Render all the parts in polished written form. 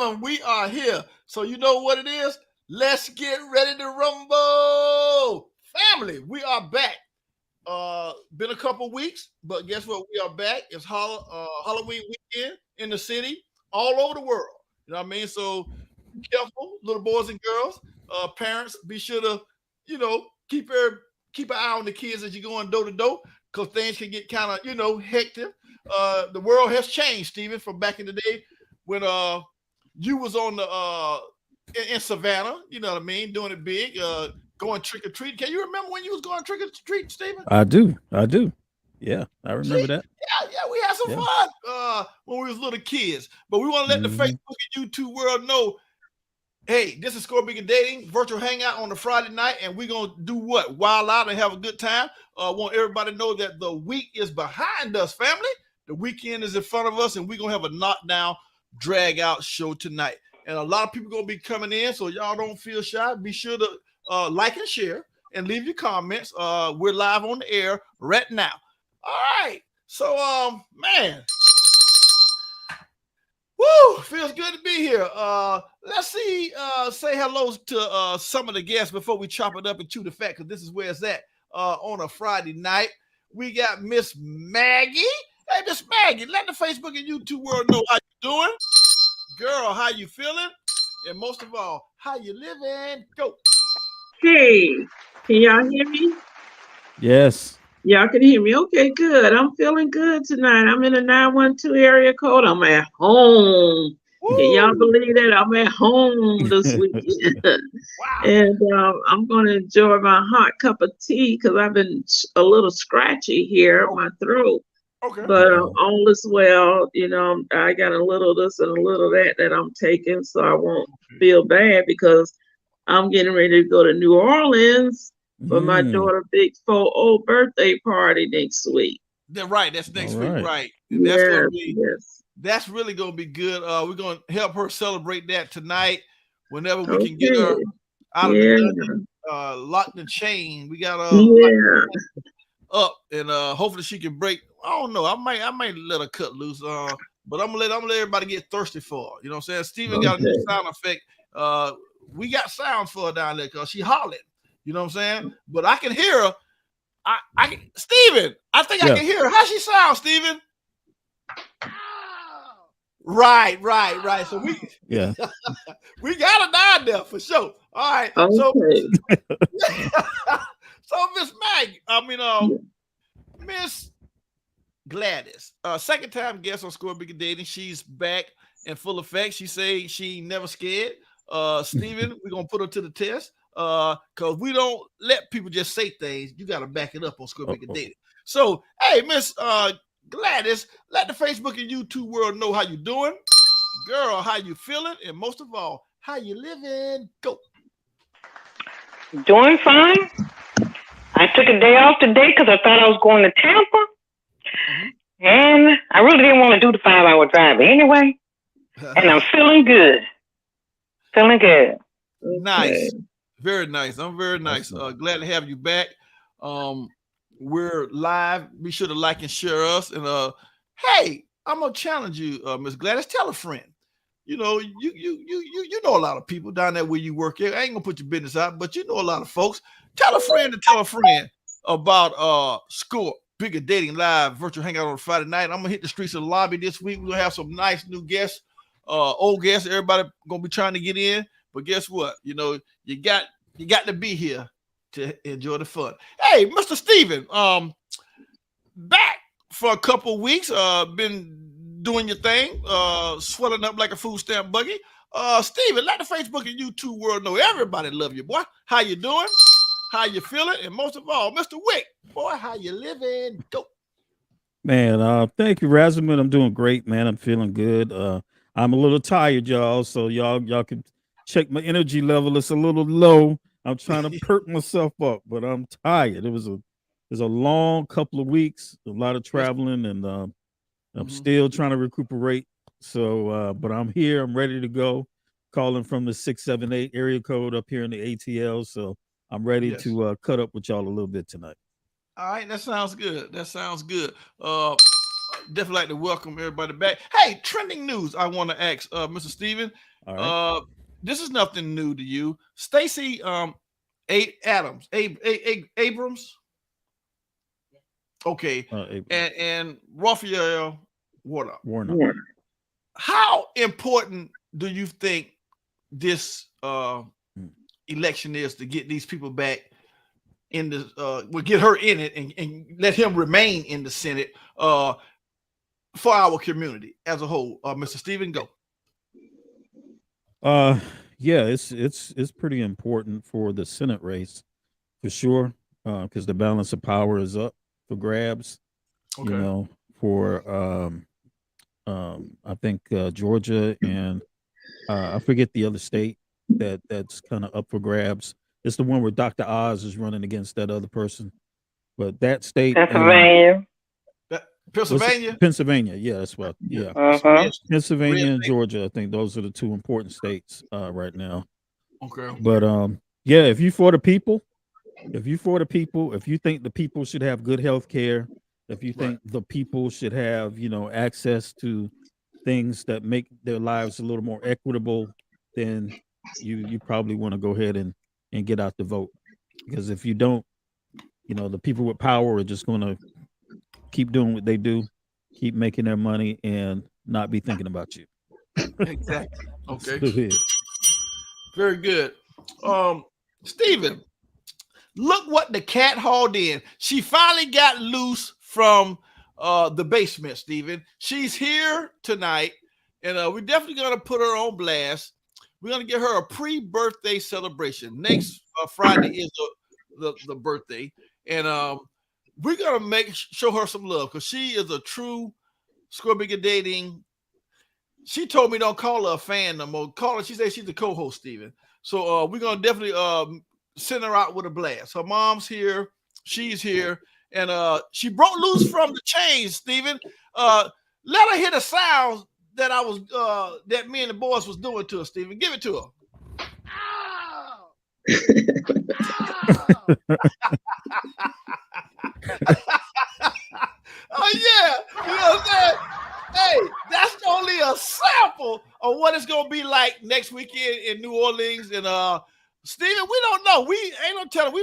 gentlemen, we are here. So you know what it is? Let's get ready to rumble. Family, we are back. Been a couple weeks, but guess what? We are back. It's Halloween weekend in the city, all over the world. You know what I mean? So be careful, little boys and girls. Parents, be sure to, keep an eye on the kids as you're going door to door, because things can get kind of, hectic. The world has changed, Stephen, from back in the day when you was on the in Savannah, you know what I mean, doing it big, going trick or treat. Can you remember when you was going trick or treat, Stephen? I do. Yeah, I remember See, that. yeah, we had some Yeah. fun when we was little kids. But we want to let the Mhm. Facebook and YouTube world know, hey, this is Score Bigger Dating virtual hangout on a Friday night, and we're gonna do what? Wild out and have a good time. Want everybody to know that the week is behind us, family. The weekend is in front of us, and we're gonna have a knockdown, drag out show tonight. And a lot of people gonna be coming in, so y'all don't feel shy. Be sure to like and share and leave your comments. We're live on the air right now. All right. So man. Woo! Feels good to be here. Let's see. Say hello to some of the guests before we chop it up and chew the fat, because this is where it's at. On a Friday night, we got Miss Maggie. Hey, Miss Maggie, let the Facebook and YouTube world know how you doing, girl. How you feeling, and most of all, how you living? Go. Hey, can y'all hear me? Yes. Y'all can hear me. Okay, good. I'm feeling good tonight. I'm in a 912 area code. I'm at home. Can y'all Woo! believe that? I'm at home this weekend. Wow. And I'm going to enjoy my hot cup of tea because I've been a little scratchy here in my throat. Okay. But Uh-oh. all is well. I got a little this and a little that I'm taking, so I won't feel bad because I'm getting ready to go to New Orleans for my Mm. daughter's big 4-0 birthday party next week. Right. That's All next week, right. right? And that's gonna Yes, be. yes. That's really gonna be good. We're gonna help her celebrate that tonight. Whenever we can get her Okay. out of the Yeah, dungeon, locked in chain. We got yeah. up, and hopefully she can break. I don't know. I might let her cut loose. But I'm gonna let everybody get thirsty for her. You know what I'm saying? Steven got a new Okay. sound effect. We got sounds for her down there because she hollering. You know what I'm saying? But I can hear her. Steven, I think I Yeah. can hear her. How she sound, Steven? Right. So Yeah. we got her down there for sure. All right. So Okay. so Miss Maggie, Miss Gladys, second time guest on Score Bigger Dating. She's back in full effect. She say she never scared. Steven, we're gonna put her to the test. Cause we don't let people just say things. You gotta back it up on Score Bigger Uh-oh. Dating. So hey, Miss Gladys, let the Facebook and YouTube world know how you doing. Girl, how you feeling? And most of all, how you living? Go. Doing fine. I took a day off today because I thought I was going to Tampa, and I really didn't want to do the 5-hour drive anyway. And I'm feeling good. Feeling good. Nice. Okay. Very nice. I'm very nice. Awesome. Glad to have you back. We're live. Be sure to like and share us. And hey, I'm gonna challenge you, Miss Gladys. Tell a friend. You know, you know a lot of people down there where you work here. I ain't gonna put your business out, but you know a lot of folks. Tell a friend to tell a friend about Score Bigger Dating Live virtual hangout on Friday night. I'm gonna hit the streets of the lobby this week. We're gonna have some nice new guests, old guests. Everybody gonna be trying to get in. But guess what? You know, you got to be here to enjoy the fun. Hey, Mr. Steven, back for a couple weeks. Been doing your thing, swelling up like a food stamp buggy. Steven, let the Facebook and YouTube world know everybody love you, boy. How you doing? How you feeling? And most of all, Mr. Wick, boy, how you living? Go. Man, thank you, Razaman. I'm doing great, man. I'm feeling good. I'm a little tired, y'all. So y'all can check my energy level. It's a little low. I'm trying to perk myself up, but I'm tired. It was a long couple of weeks, a lot of Yes. traveling, and I'm Mhm. still trying to recuperate. So, but I'm here. I'm ready to go. Calling from the 678 area code up here in the ATL. So I'm ready Yes. to cut up with y'all a little bit tonight. All right, that sounds good. That sounds good. definitely like to welcome everybody back. Hey, trending news. I want to ask Mr. Steven. All right. This is nothing new to you. Stacey Abrams. Okay. And Raphael Warnock. How important do you think this election is to get these people back in the we'll get her in it and let him remain in the Senate for our community as a whole? Mr. Steven, go. Yeah, it's pretty important for the Senate race for sure, because the balance of power is up for grabs. Okay. You know, for I think Georgia and I forget the other state that's kind of up for grabs. It's the one where Dr. Oz is running against that other person, but that state, Pennsylvania, yeah, that's what, yeah, Pennsylvania and Georgia. I think those are the two important states right now. Okay, but yeah, if you for the people, if you think the people should have good health care, if you think the people should have, access to things that make their lives a little more equitable, then you probably want to go ahead and get out the vote. Because if you don't, the people with power are just going to keep doing what they do, keep making their money, and not be thinking about you. Exactly. Okay. Very good. Steven, look what the cat hauled in. She finally got loose from the basement, Steven. She's here tonight, and we're definitely going to put her on blast. We're going to give her a pre-birthday celebration. Next Friday is the birthday, and we're going to show her some love because she is a true ScoreBiggerDating. She told me don't call her a fan no more. Call her. She said she's the co-host, Steven. So we're going to definitely send her out with a blast. Her mom's here. She's here. And she broke loose from the chains, Steven. Let her hear the sounds that that me and the boys was doing to her, Steven. Give it to her. Ow! Ow! Oh yeah, you know what I'm saying? Hey, that's only a sample of what it's gonna be like next weekend in New Orleans. And Steven, we don't know. We ain't no telling.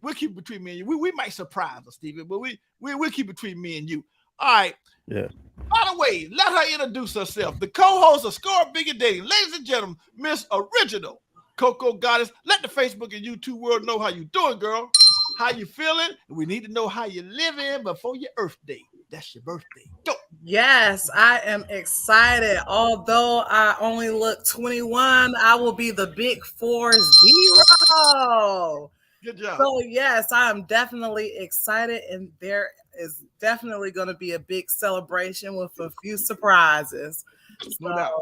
We'll keep it between me and you. We might surprise us, Steven, but we'll keep it between me and you. All right. Yeah. By the way, let her introduce herself. The co-host of ScoreBiggerDating, ladies and gentlemen, Miss Original Coco Goddess. Let the Facebook and YouTube world know how you doing, girl. How you feeling? We need to know how you living before your Earth Day. That's your birthday. Go. Yes, I am excited. Although I only look 21, I will be the big 40. Good job. So yes, I am definitely excited, and there is definitely going to be a big celebration with a few surprises. No doubt.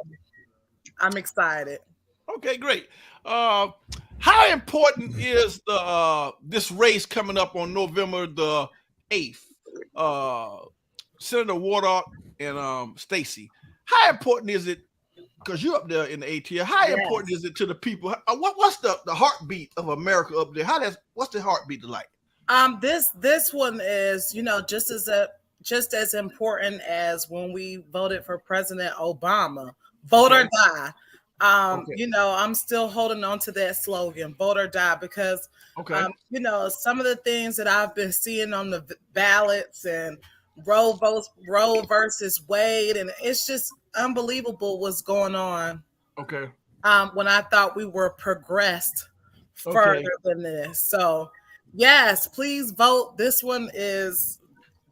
I'm excited. Okay, great. How important is this race coming up on November the 8th? Senator Warnock and Stacey. How important is it? Because you're up there in the ATL. How important is it to the people? What's the heartbeat of America up there? What's the heartbeat like? This one is, just as important as when we voted for President Obama. Vote or die. I'm still holding on to that slogan, vote or die, because some of the things that I've been seeing on the ballots and Roe versus Wade, and it's just unbelievable what's going on. Okay. When I thought we were progressed further than this. So yes, please vote. This one is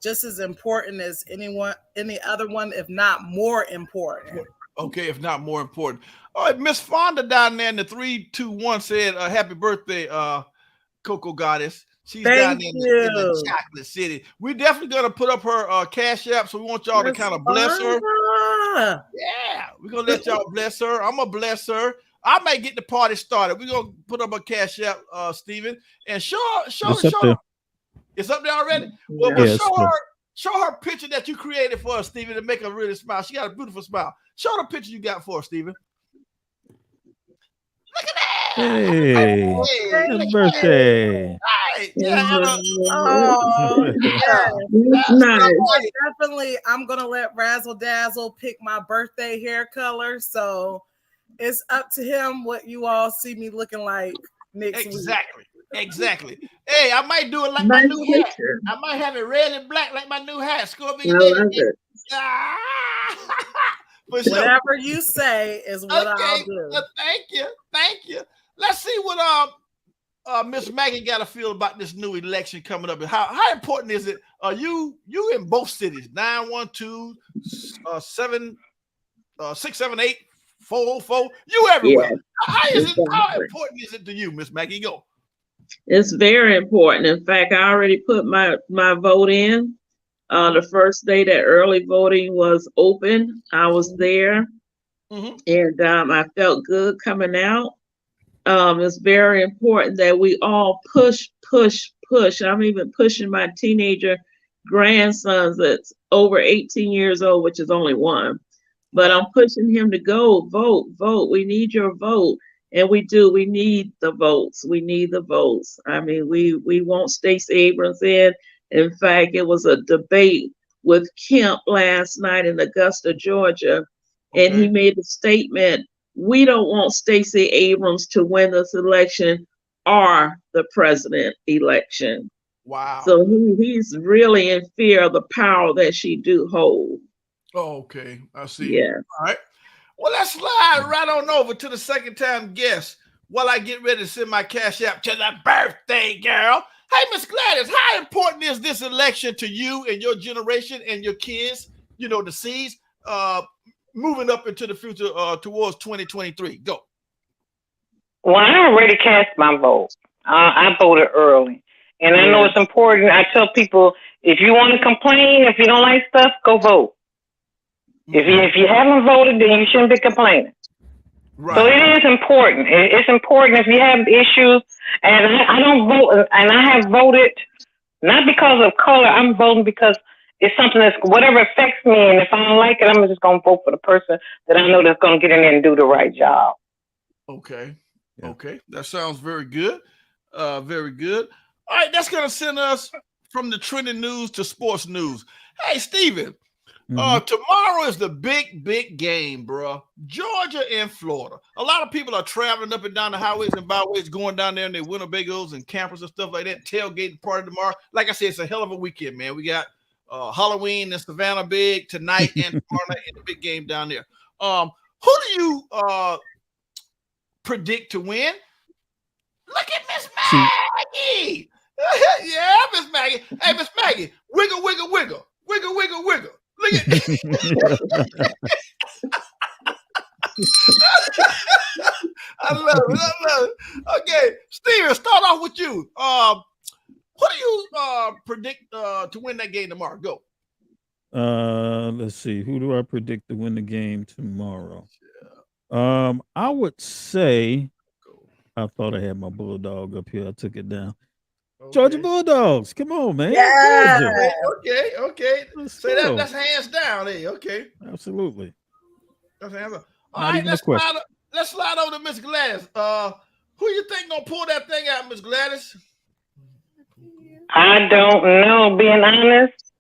just as important as any other one, if not more important. Okay, if not more important. All right, Miss Fonda down there in the 321 said, happy birthday, Coco Goddess. She's down there in the Chocolate City. We're definitely going to put up her Cash App, so we want y'all to kind of bless her. Yeah, we're going to let y'all bless her. I'm going to bless her. I may get the party started. We're going to put up a Cash App, Steven, and show her. It's up there already? Well, show her a picture that you created for us, Steven, to make her really smile. She got a beautiful smile. Show her the picture you got for us, Steven. Look at that. Hey, happy birthday. right. Yeah. Oh, yes. That's nice. Definitely, I'm gonna let Razzle Dazzle pick my birthday hair color. So it's up to him what you all see me looking like next week. Exactly. Hey, I might do it like my new hat. I might have it red and black like my new hat. ScoreBiggerDating. I love it. For sure. Whatever you say is what I'll do. Thank you. Let's see what Miss Maggie got to feel about this new election coming up. How important is it? You in both cities, 912, 678, 404. You everywhere. Yeah, how important is it to you, Miss Maggie? Go. It's very important. In fact, I already put my vote in. The first day that early voting was open, I was there, and I felt good coming out. It's very important that we all push. I'm even pushing my teenager grandsons that's over 18 years old, which is only one. But I'm pushing him to go vote. We need your vote. And we do. We need the votes. I mean, we want Stacey Abrams in. In fact, it was a debate with Kemp last night in Augusta, Georgia. And he made a statement. We don't want Stacey Abrams to win this election or the president election. Wow. So he's really in fear of the power that she do hold. Oh, okay. I see. Yeah. All right. Well, let's slide right on over to the second time guest while I get ready to send my cash app to the birthday girl. Hey, Miss Gladys, how important is this election to you and your generation and your kids, the C's, moving up into the future towards 2023? Go. Well, I already cast my vote. I voted early. And I know it's important. I tell people, if you want to complain, if you don't like stuff, go vote. If you haven't voted, then you shouldn't be complaining. Right. So it is important. It's important if you have issues. And I don't vote, and I have voted not because of color. I'm voting because it's something that's whatever affects me. And if I don't like it, I'm just going to vote for the person that I know that's going to get in there and do the right job. Okay. Yeah. Okay. That sounds very good. Very good. All right. That's going to send us from the trending news to sports news. Hey, Steven. Tomorrow is the big game, bro. Georgia and Florida. A lot of people are traveling up and down the highways and byways, going down there in their Winnebagos and campers and stuff like that. Tailgating party tomorrow. Like I said, it's a hell of a weekend, man. We got Halloween in Savannah big tonight and tomorrow night in the big game down there. Who do you predict to win? Look at Miss Maggie. Yeah, Miss Maggie. Hey, Miss Maggie, wiggle, wiggle, wiggle. Wiggle, wiggle, wiggle. Look at I love it. Okay, Steven, start off with you. Who do you predict to win that game tomorrow? Go. Let's see. Who do I predict to win the game tomorrow? I would say, I thought I had my Bulldog up here. I took it down. Okay. Georgia Bulldogs. Come on, man. Yeah. Okay. Say that's hands down. Hey, okay. Absolutely. That's hands down. All right, let's slide over to Miss Gladys. Who you think gonna pull that thing out, Miss Gladys? I don't know, being honest.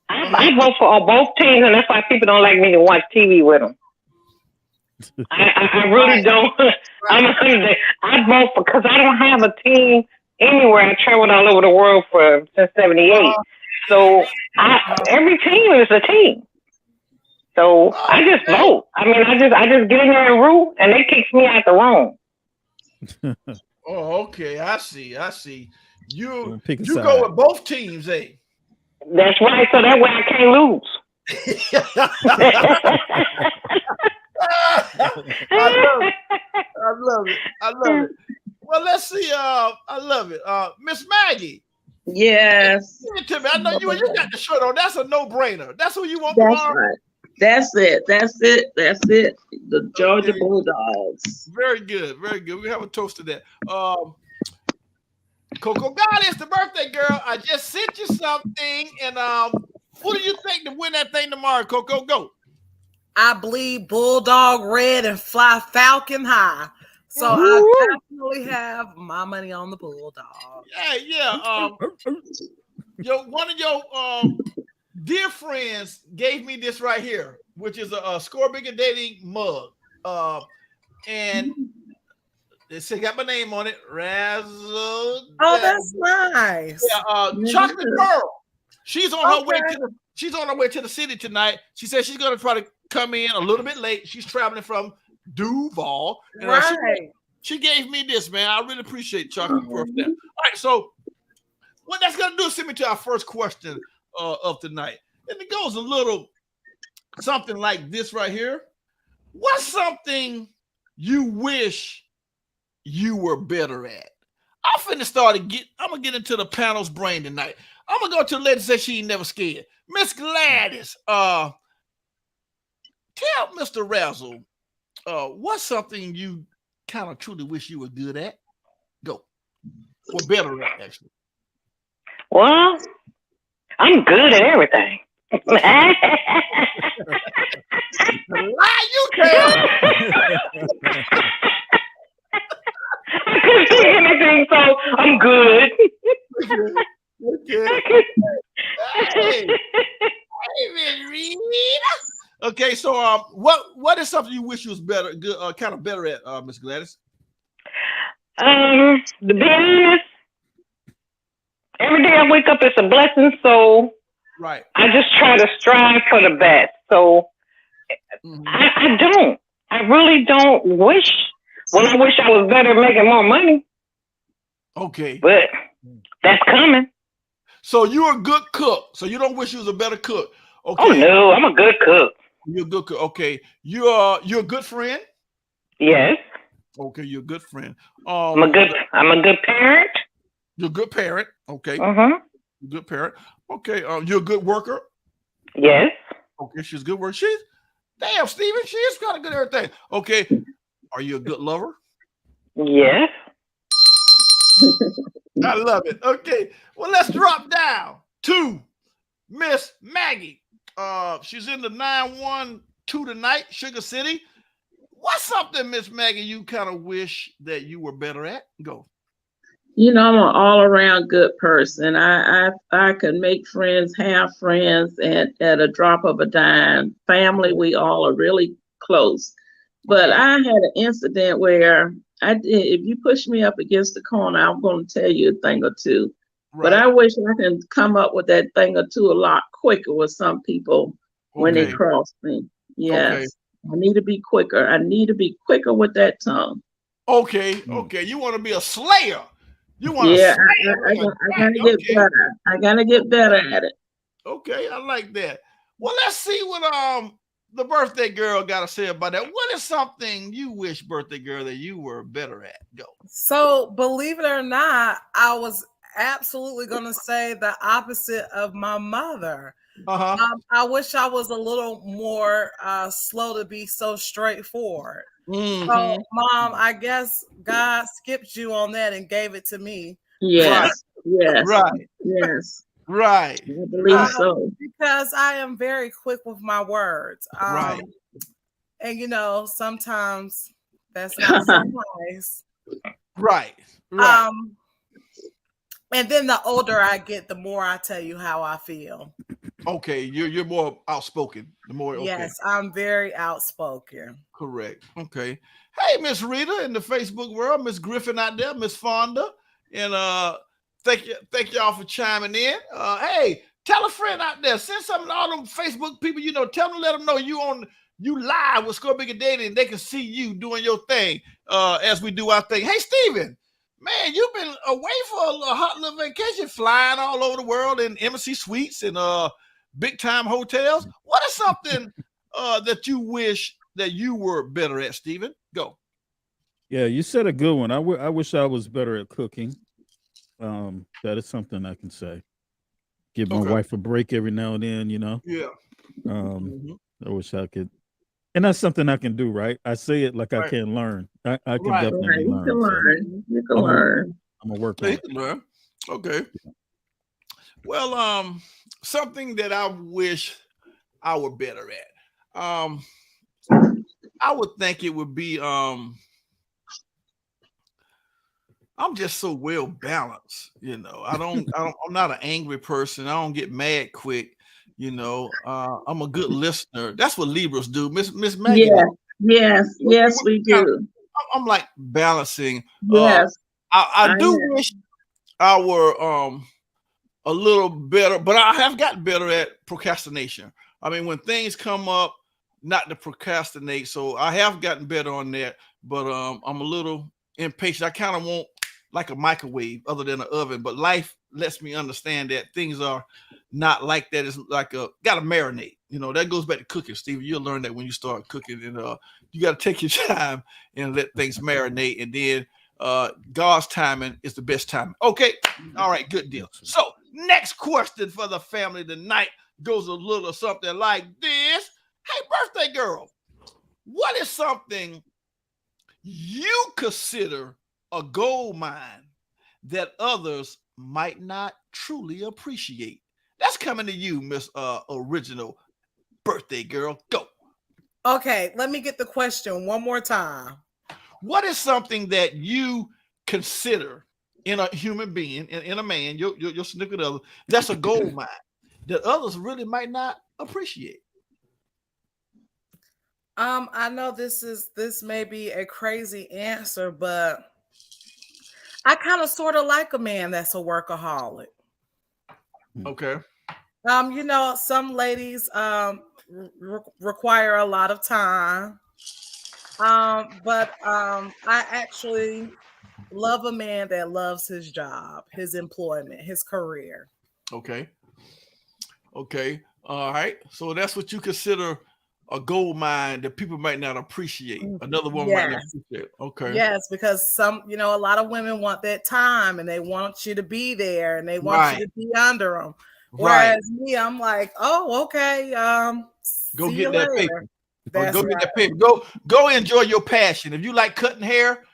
I vote for both teams, and that's why people don't like me to watch TV with them. I really don't. I vote for, because I don't have a team anywhere. I traveled all over the world since '78. So every team is a team. So I just vote. I mean, I just get in there and root, and they kick me out the room. Oh, okay. I see. You go with both teams, eh? That's right. So that way I can't lose. I love it. Well, let's see. I love it. Miss Maggie. Yes. Give it to me. I know you got the shirt on. That's a no-brainer. That's who you want tomorrow. Right. That's it. The Georgia Bulldogs. Very good. We have a toast to that. Coco God is the birthday girl. I just sent you something, and who do you think to win that thing tomorrow, Coco? Go. I bleed Bulldog red and fly Falcon high. So I definitely have my money on the Bulldog. Yeah. One of your dear friends gave me this right here, which is a ScoreBiggerDating mug. And it got my name on it. Razzle. Oh, that's nice. Yeah, Chocolate Pearl. She's on her way to the city tonight. She said she's gonna try to come in a little bit late. She's traveling from Duval. Right. She gave me this, man. I really appreciate Chocolate Pearl for that. All right, so what that's gonna do is send me to our first question of the night. And it goes a little something like this right here. What's something you wish you were better at? I'm gonna get into the panel's brain tonight. I'm gonna go to the lady that says she ain't never scared. Miss Gladys, tell Mr. Razzle, what's something you kind of truly wish you were good at? Go. Or better at, actually. Well, I'm good at everything. Lie you tell. I couldn't see anything, so I'm good. Okay. Hey, Miss Rita. Okay, so what is something you wish you was better, good, kind of better at, Miss Gladys? To be honest, every day I wake up, it's a blessing. So Right. I just try to strive for the best. So I really don't wish. Well, I wish I was better at making more money. Okay. But that's coming. So you're a good cook. So you don't wish you was a better cook. Okay. Oh no, I'm a good cook. You're a good cook. Okay. You're a good friend? Yes. Okay, you're a good friend. I'm a good parent. You're a good parent. Okay. Good parent. Okay. You're a good worker. Yes. Okay, she's a good worker. Damn, Steven, she is kind of good at everything. Okay. Are you a good lover? Yes. I love it. Okay. Well, let's drop down to Miss Maggie. She's in the 912 tonight, Sugar City. What's something, Miss Maggie, you kind of wish that you were better at? Go. I'm an all-around good person. I could make friends, have friends at a drop of a dime. Family, we all are really close. But I had an incident where if you push me up against the corner, I'm going to tell you a thing or two. Right. But I wish I can come up with that thing or two a lot quicker with some people when they cross me. Yes. Okay. I need to be quicker. I need to be quicker with that tongue. Okay. You want to be a slayer. You want to I gotta get better. I gotta get better at it. Okay, I like that. Well, let's see what the birthday girl got to say about that. What is something you wish, birthday girl, that you were better at? Go. So, believe it or not, I was absolutely going to say the opposite of my mother. I wish I was a little more slow to be so straightforward. So, Mom, I guess God skipped you on that and gave it to me. Yes. Yes. Right. Yes. Right. I believe so. Because I am very quick with my words. Right. And sometimes that's not so nice. Right. And then the older I get, the more I tell you how I feel. Okay, you're more outspoken. The more Yes, I'm very outspoken. Correct. Okay. Hey, Miss Rita in the Facebook world, Miss Griffin out there, Miss Fonda, and thank y'all for chiming in. Hey, tell a friend out there, send something to all them Facebook people. Tell them, let them know you live with ScoreBiggerDating, and they can see you doing your thing as we do our thing. Hey, Steven. Man, you've been away for a hot little vacation, flying all over the world in embassy suites and big time hotels. What is something that you wish that you were better at, Steven? Go. Yeah, you said a good one. I wish I was better at cooking. That is something I can say. Give my wife a break every now and then, Yeah. I wish I could. And that's something I can do, right? I say it like I can learn. I can definitely learn. You can learn. You can learn. I'm gonna work on it. Learn. Okay. Well, something that I wish I were better at. I would think it would be I'm just so well balanced, I'm not an angry person. I don't get mad quick, I'm a good listener. That's what Libras do. Miss Maggie. Yes, we do. I'm like balancing. Yes. I do wish I were a little better, but I have gotten better at procrastination. I mean, when things come up, not to procrastinate. So I have gotten better on that, but I'm a little impatient. I kind of want like a microwave other than an oven, but life lets me understand that things are not like that. It's like gotta marinate. That goes back to cooking, Steve. You'll learn that when you start cooking, and you got to take your time and let things marinate, and then God's timing is the best timing. Okay, all right, good deal. So next question for the family tonight goes a little something like this. Hey, birthday girl, what is something you consider a gold mine that others might not truly appreciate? That's coming to you, Miss Original Birthday Girl. Go. Okay, let me get the question one more time. What is something that you consider in a human being, in a man, your significant other, that's a gold mine that others really might not appreciate? I know this may be a crazy answer, but I kind of sort of like a man that's a workaholic. Okay. Some ladies require a lot of time. But I actually love a man that loves his job, his employment, his career. Okay. All right. So that's what you consider a gold mine that people might not appreciate. Another one might not appreciate. Okay. Yes, because a lot of women want that time and they want you to be there and they want you to be under them. Whereas me, I'm like, oh, okay. Go see get you that later. paper. That's go right. get that paper. Go enjoy your passion. If you like cutting hair,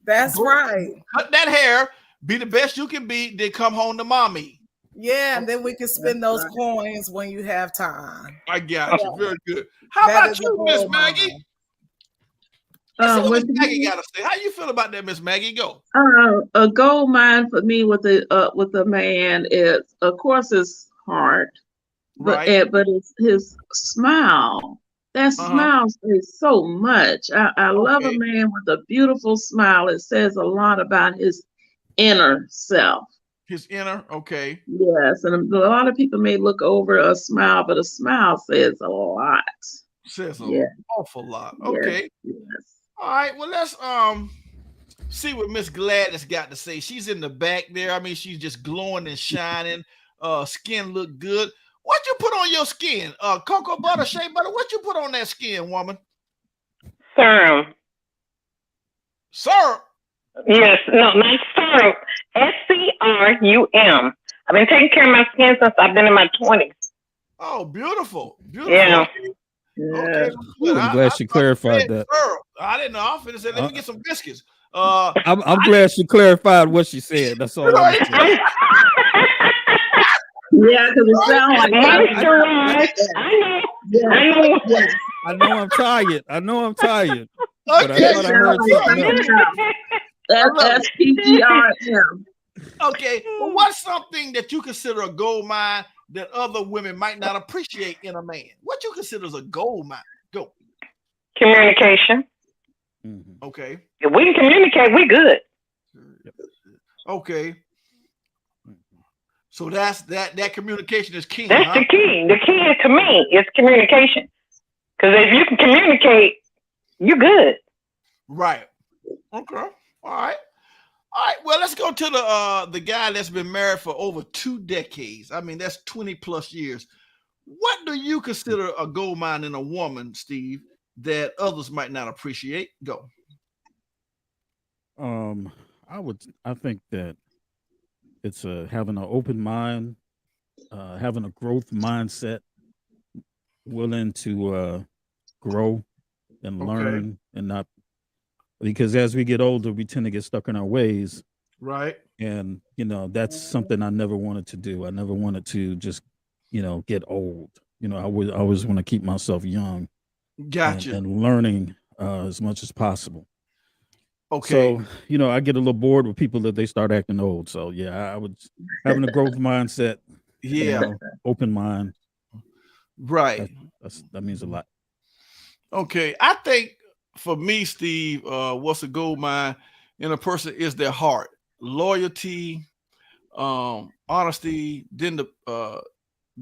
that's right. Cut that hair. Be the best you can be. Then come home to mommy. Yeah, and then we can spend those coins when you have time. I got you. Very good. How about you, Miss Maggie? What Miss Maggie got to say? How you feel about that, Miss Maggie? Go. A gold mine for me with a man is, of course, his heart, but it's his smile. That smile says so much. I love a man with a beautiful smile. It says a lot about his inner self. His inner, okay. Yes, and a lot of people may look over a smile, but a smile says a lot. Says an awful lot. Okay. Yes. All right. Well, let's see what Miss Gladys got to say. She's in the back there. I mean, she's just glowing and shining. Skin look good. What you put on your skin? Cocoa butter, shea butter. What you put on that skin, woman? Serum. Syrup? Yes, no, not serum. SCRUM. I've been taking care of my skin since I've been in my 20s. Oh, beautiful. Yeah. Okay. I'm glad she clarified that. I didn't know. I'm finna say, let me get some biscuits. I'm glad she clarified what she said. That's all I'm saying. Yeah, because it sounds like I know I'm tired. Okay. But I thought I heard something else. That's SPGRM. Okay. Well, what's something that you consider a gold mine that other women might not appreciate in a man? What you consider as a gold mine? Go. Communication. Mm-hmm. Okay. If we can communicate, we good. Okay. So that's that communication is key. That's the key. The key is, to me, is communication. Because if you can communicate, you're good. Right. Okay. All right. Well, let's go to the guy that's been married for over 2 decades. I mean, that's 20 plus years. What do you consider a gold mine in a woman, Steve, that others might not appreciate? Go. I think that it's having an open mind, having a growth mindset, willing to grow and learn, and not, because as we get older, we tend to get stuck in our ways. Right. And, that's something I never wanted to do. I never wanted to just, get old. I always want to keep myself young. Gotcha. And learning as much as possible. Okay. So, I get a little bored with people that they start acting old. So yeah, I was having a growth mindset, Yeah. open mind. Right. That means a lot. Okay. I think for me, Steve, what's a gold mine in a person is their heart, loyalty, honesty, then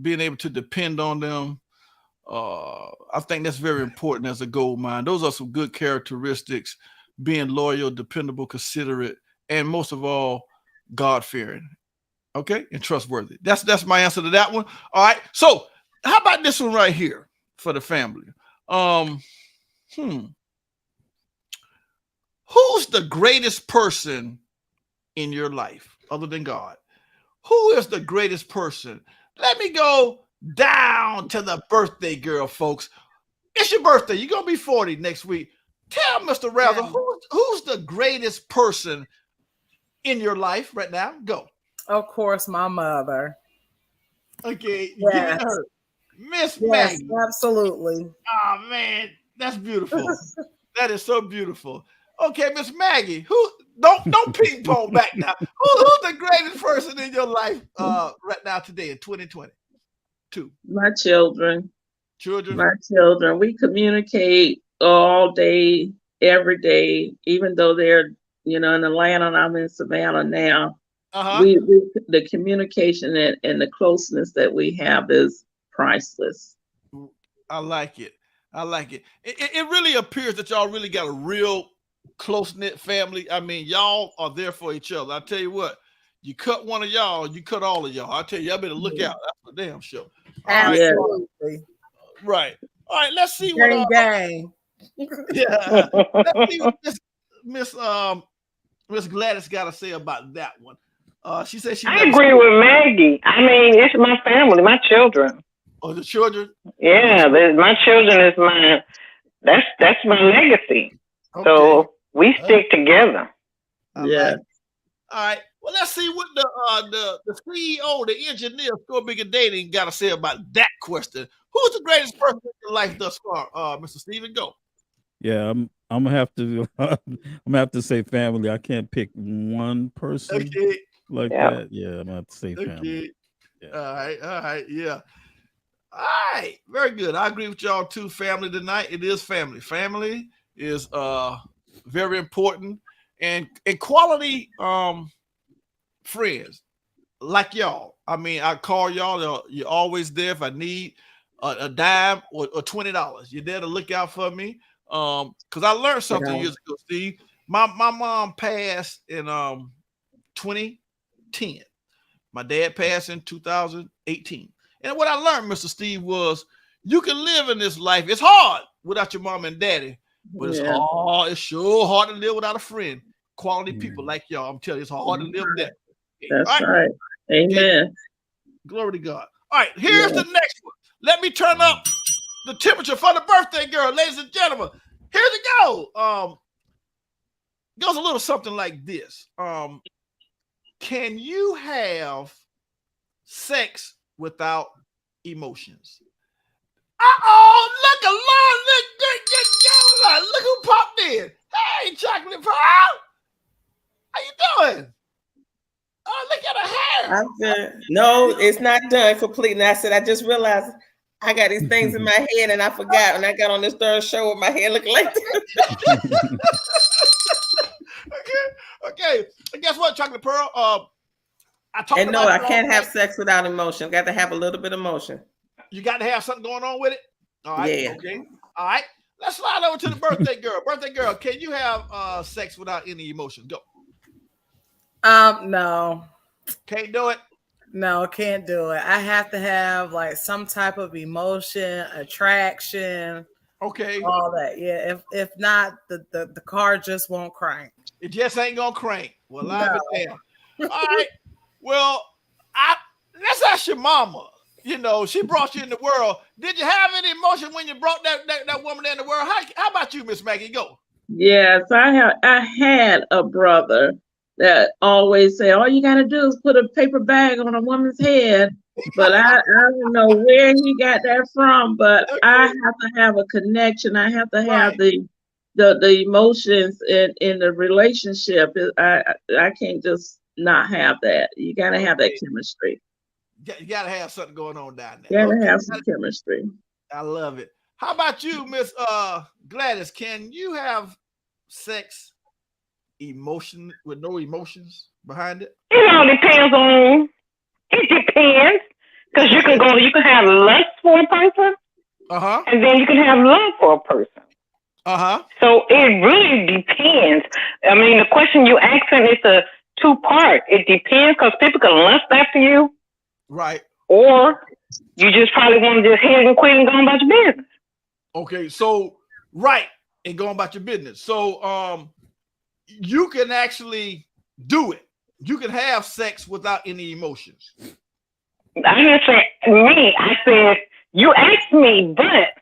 being able to depend on them. I think that's very important as a gold mine. Those are some good characteristics: being loyal, dependable, considerate, and most of all, God-fearing. Okay, and trustworthy. That's my answer to that one. All right. So, how about this one right here for the family? Who's the greatest person in your life other than God? Who is the greatest person? Let me go down to the birthday girl, folks. It's your birthday. You're going to be 40 next week. Tell Mr. Razzle, who's the greatest person in your life right now? Go. Of course, my mother. Okay, Yes. give it to her. Miss Yes, Maggie. absolutely. Oh, man, that's beautiful. That is so beautiful. Okay, Miss Maggie, don't ping pong back now. Who's the greatest person in your life right now today in 2022? My children. Children? My children. We communicate all day, every day, even though they're, in Atlanta and I'm in Savannah now. We the communication and the closeness that we have is priceless. I like it. I like it. It really appears that y'all really got a real close-knit family. I mean, y'all are there for each other. I tell you what, you cut one of y'all, you cut all of y'all. I tell you, y'all better look out. That's for damn sure. Absolutely. Right. All right, let's see gang, what gang. Yeah. Let's see what Miss Gladys got to say about that one. She said I agree with Maggie. I mean, it's my family, my children. Oh, the children? Yeah, my children is that's my legacy. Okay. So we stick together. I like it. All right. Well, let's see what the CEO, the engineer of ScoreBiggerDating got to say about that question. Who's the greatest person in your life thus far, Mr. Steven? Go. Yeah, I'm gonna have to say family. I can't pick one person that. Yeah, I'm gonna have to say family. Yeah. All right, yeah. All right, very good. I agree with y'all too. Family tonight. It is family. Family is very important, and quality friends like y'all. I mean, I call y'all. You're always there if I need a dime or $20. You're there to look out for me. Because I learned something years ago, Steve. My mom passed in 2010. My dad passed in 2018. And what I learned, Mr. Steve, was you can live in this life. It's hard without your mom and daddy, but it's hard. It's sure hard to live without a friend. Quality people like y'all. I'm telling you, it's hard to live that. That's right. Amen. Okay. Glory to God. All right, here's the next one. Let me turn up the temperature for the birthday girl, ladies and gentlemen. Here we go. Goes a little something like this. Can you have sex without emotions? Look, look who popped in. Hey, Chocolate Pearl. How you doing? Oh, look at her hair. I'm good. No, it's not done completely. I said, I just realized I got these things in my head and I forgot when I got on this third show with my hair looking like this. Okay. And guess what, Chocolate Pearl? I can't have sex without emotion. Got to have a little bit of emotion. You got to have something going on with it? All right. Yeah. Okay. All right. Let's slide over to the birthday girl. Birthday girl, can you have sex without any emotion? Go. No. Can't do it? No, can't do it. I have to have like some type of emotion, attraction. Okay. All that. Yeah. If not, the car just won't crank. It just ain't gonna crank. Well, I'll be damned. All right. Well, let's ask your mama. You know, she brought you in the world. Did you have any emotion when you brought that woman in the world? How about you, Miss Maggie? Go. Yes, I had a brother that always say, all you got to do is put a paper bag on a woman's head. But I don't know where he got that from, but I have to have a connection. I have to have the the emotions in the relationship. I can't just not have that. You gotta have that chemistry. You gotta have something going on down You there. gotta have some chemistry. I love it. How about you, Miss Gladys? Can you have sex emotion with no emotions behind it? It all depends on. It depends, because you can have lust for a person, and then you can have love for a person. So it really depends. I mean, the question you asking is a two-part. It depends, because people can lust after you, right? Or you just probably want to just hit and quit and go about your business. Okay, so right, and going about your business. So you can actually do it. You can have sex without any emotions. I didn't say me. I said you asked me, but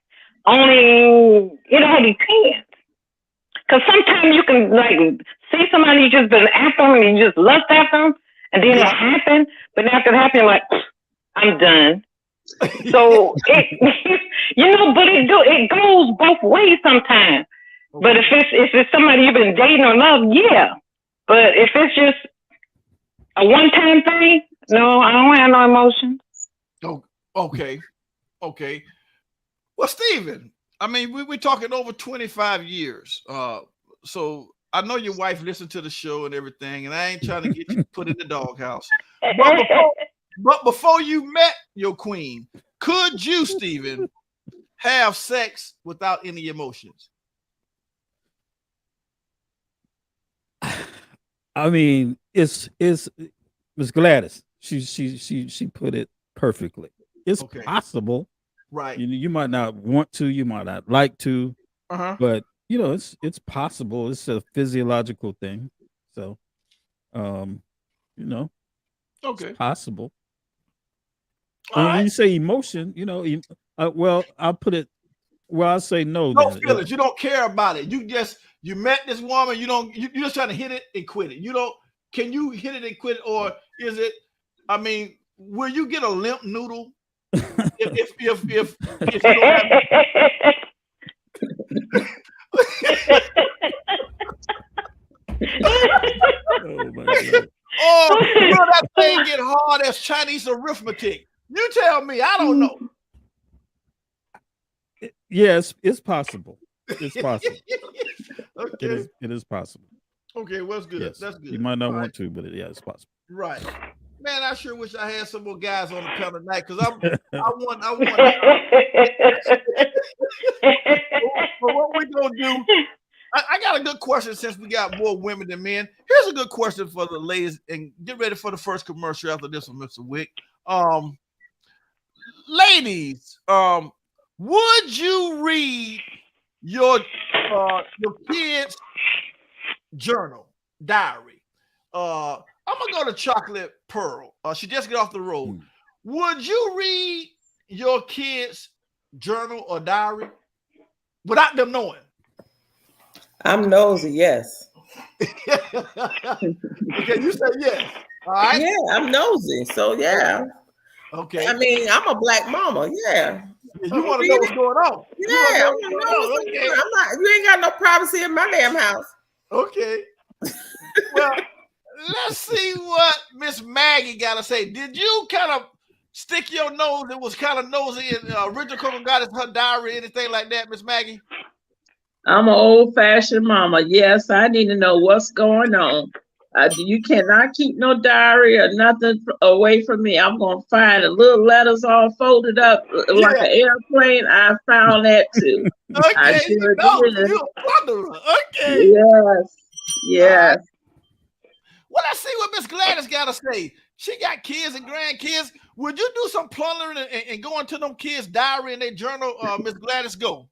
only it depends. Because sometimes you can see somebody you just been after them and you just lust after them, and then it happened. But after it happened, you're like, I'm done. So but it goes both ways sometimes. But if it's somebody you've been dating or love, yeah. But if it's just a one-time thing, no, I don't have no emotion. Oh, okay. Well, Stephen, I mean, we're talking over 25 years. So I know your wife listened to the show and everything, and I ain't trying to get you put in the doghouse. But before you met your queen, could you, Stephen, have sex without any emotions? I mean, it's Miss Gladys. She put it perfectly. It's possible, right? You might not want to, you might not like to, but it's possible. It's a physiological thing, so it's possible. When you say emotion, well, I'll put it. Well, I'll say no. No feelings. You don't care about it. You met this woman. You're just trying to hit it and quit it. Can you hit it and quit it, or is it? I mean, will you get a limp noodle if you don't have? Oh my God. Oh, that thing get hard as Chinese arithmetic. You tell me. I don't know. Yes, it's possible. It's possible. Okay. It is possible. Okay, well, that's good. Yes. That's good. You might not want to, but it's possible. Right. Man, I sure wish I had some more guys on the panel tonight, because I want. But what we're gonna do? I got a good question, since we got more women than men. Here's a good question for the ladies, and get ready for the first commercial after this one, Mr. Wick. Ladies, would you read your kids' journal diary? I'm gonna go to Chocolate Pearl. She just got off the road. Would you read your kids' journal or diary without them knowing? I'm nosy, yes. Okay, you say yes. All right. Yeah, I'm nosy. So yeah. Okay. I mean, I'm a black mama. Yeah. You want to know what's going on? Yeah. Okay. I'm not. You ain't got no privacy in my damn house. Okay. Well, let's see what Miss Maggie got to say. Did you kind of stick your nose and was kind of nosy in Richard Coco got her diary, anything like that, Miss Maggie? I'm an old-fashioned mama. Yes, I need to know what's going on. You cannot keep no diary or nothing away from me. I'm going to find the little letters all folded up like an airplane. I found that too. Okay, I sure did. You're a wanderer. Okay. Yes. Well, let's see what Miss Gladys got to say. She got kids and grandkids. Would you do some plundering and go into them kids' diary and their journal, Miss Gladys? Go.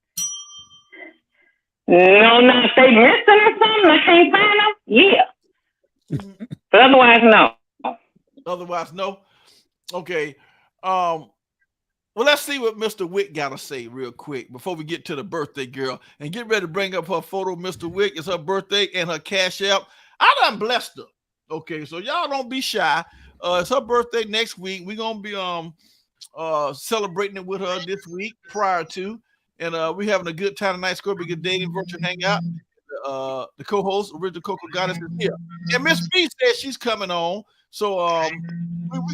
No, if they missing or something, I can't find them. Yeah. But otherwise, no. Otherwise, no. Okay. Well, let's see what Mr. Wick got to say real quick before we get to the birthday girl, and get ready to bring up her photo. Mr. Wick, it's her birthday and her cash app. I done blessed her. Okay, so y'all don't be shy. It's her birthday next week. We're gonna be celebrating it with her this week prior to. and we having a good time tonight. ScoreBiggerDating virtual hangout. The co-host, original Coco Goddess, is here, and Miss B says she's coming on. So we're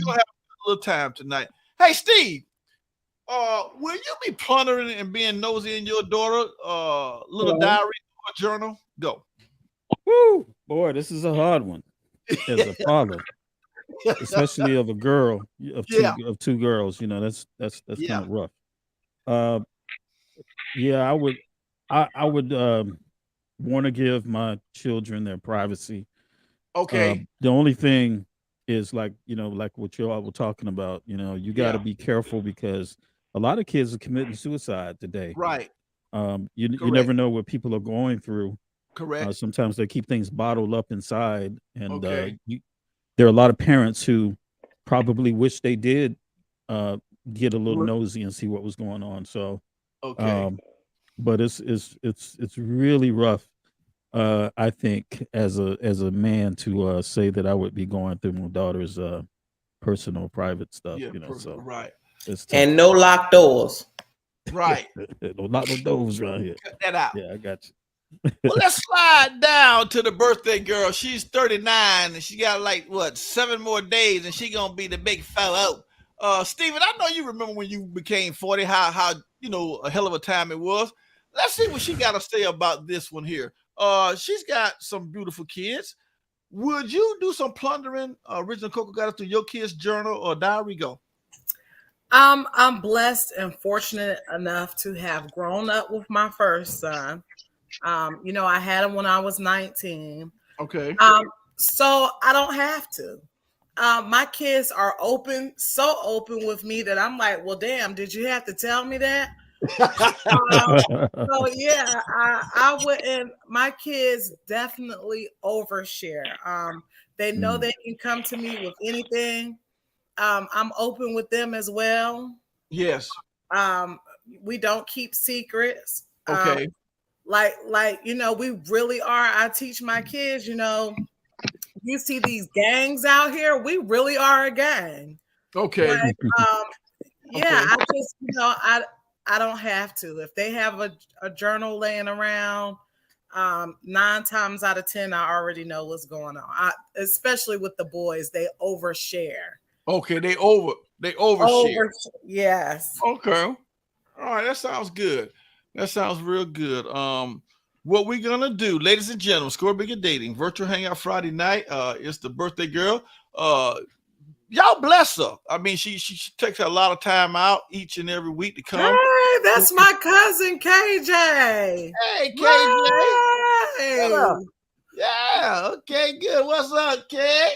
gonna have a little time tonight. Hey, Steve, will you be plundering and being nosy in your daughter little diary or journal? Go. Woo, boy, this is a hard one as a father, especially of a girl, of two girls. You know, that's kind of rough. I would want to give my children their privacy. Okay. The only thing is, like what you all were talking about. You got to be careful because a lot of kids are committing suicide today. Right. You never know what people are going through. Correct. Sometimes they keep things bottled up inside, and there are a lot of parents who probably wish they did get a little nosy and see what was going on. So, but it's really rough. I think as a man to say that I would be going through my daughter's personal, private stuff. Right. And no locked doors. Right. No lock no doors around here. Cut that out. Yeah, I got you. Well, let's slide down to the birthday girl. She's 39 and she got 7 more days and she gonna be the big fellow. Steven, I know you remember when you became 40, how a hell of a time it was. Let's see what she got to say about this one here. She's got some beautiful kids. Would you do some plundering, original Coco Goddess, through your kids' journal or diary? Go. I'm blessed and fortunate enough to have grown up with my first son. I had him when I was 19. Okay. So I don't have to. My kids are so open with me that I'm like, well, damn, did you have to tell me that? So yeah, I wouldn't. My kids definitely overshare. They know they can come to me with anything. I'm open with them as well. Yes. We don't keep secrets. Okay. We really are. I teach my kids, you see these gangs out here, we really are a gang. Okay. I just, I don't have to. If they have a journal laying around, 9 times out of 10, I already know what's going on. Especially with the boys, they overshare. Okay, they overshare. Yes. Okay. All right, that sounds good. That sounds real good. What we're gonna do, ladies and gentlemen, ScoreBiggerDating virtual hangout Friday night. It's the birthday girl. Y'all bless her. I mean, she takes a lot of time out each and every week to come. Hey, that's my cousin KJ. Hey, KJ. Hey. Yeah. Okay. Good. What's up, Kay?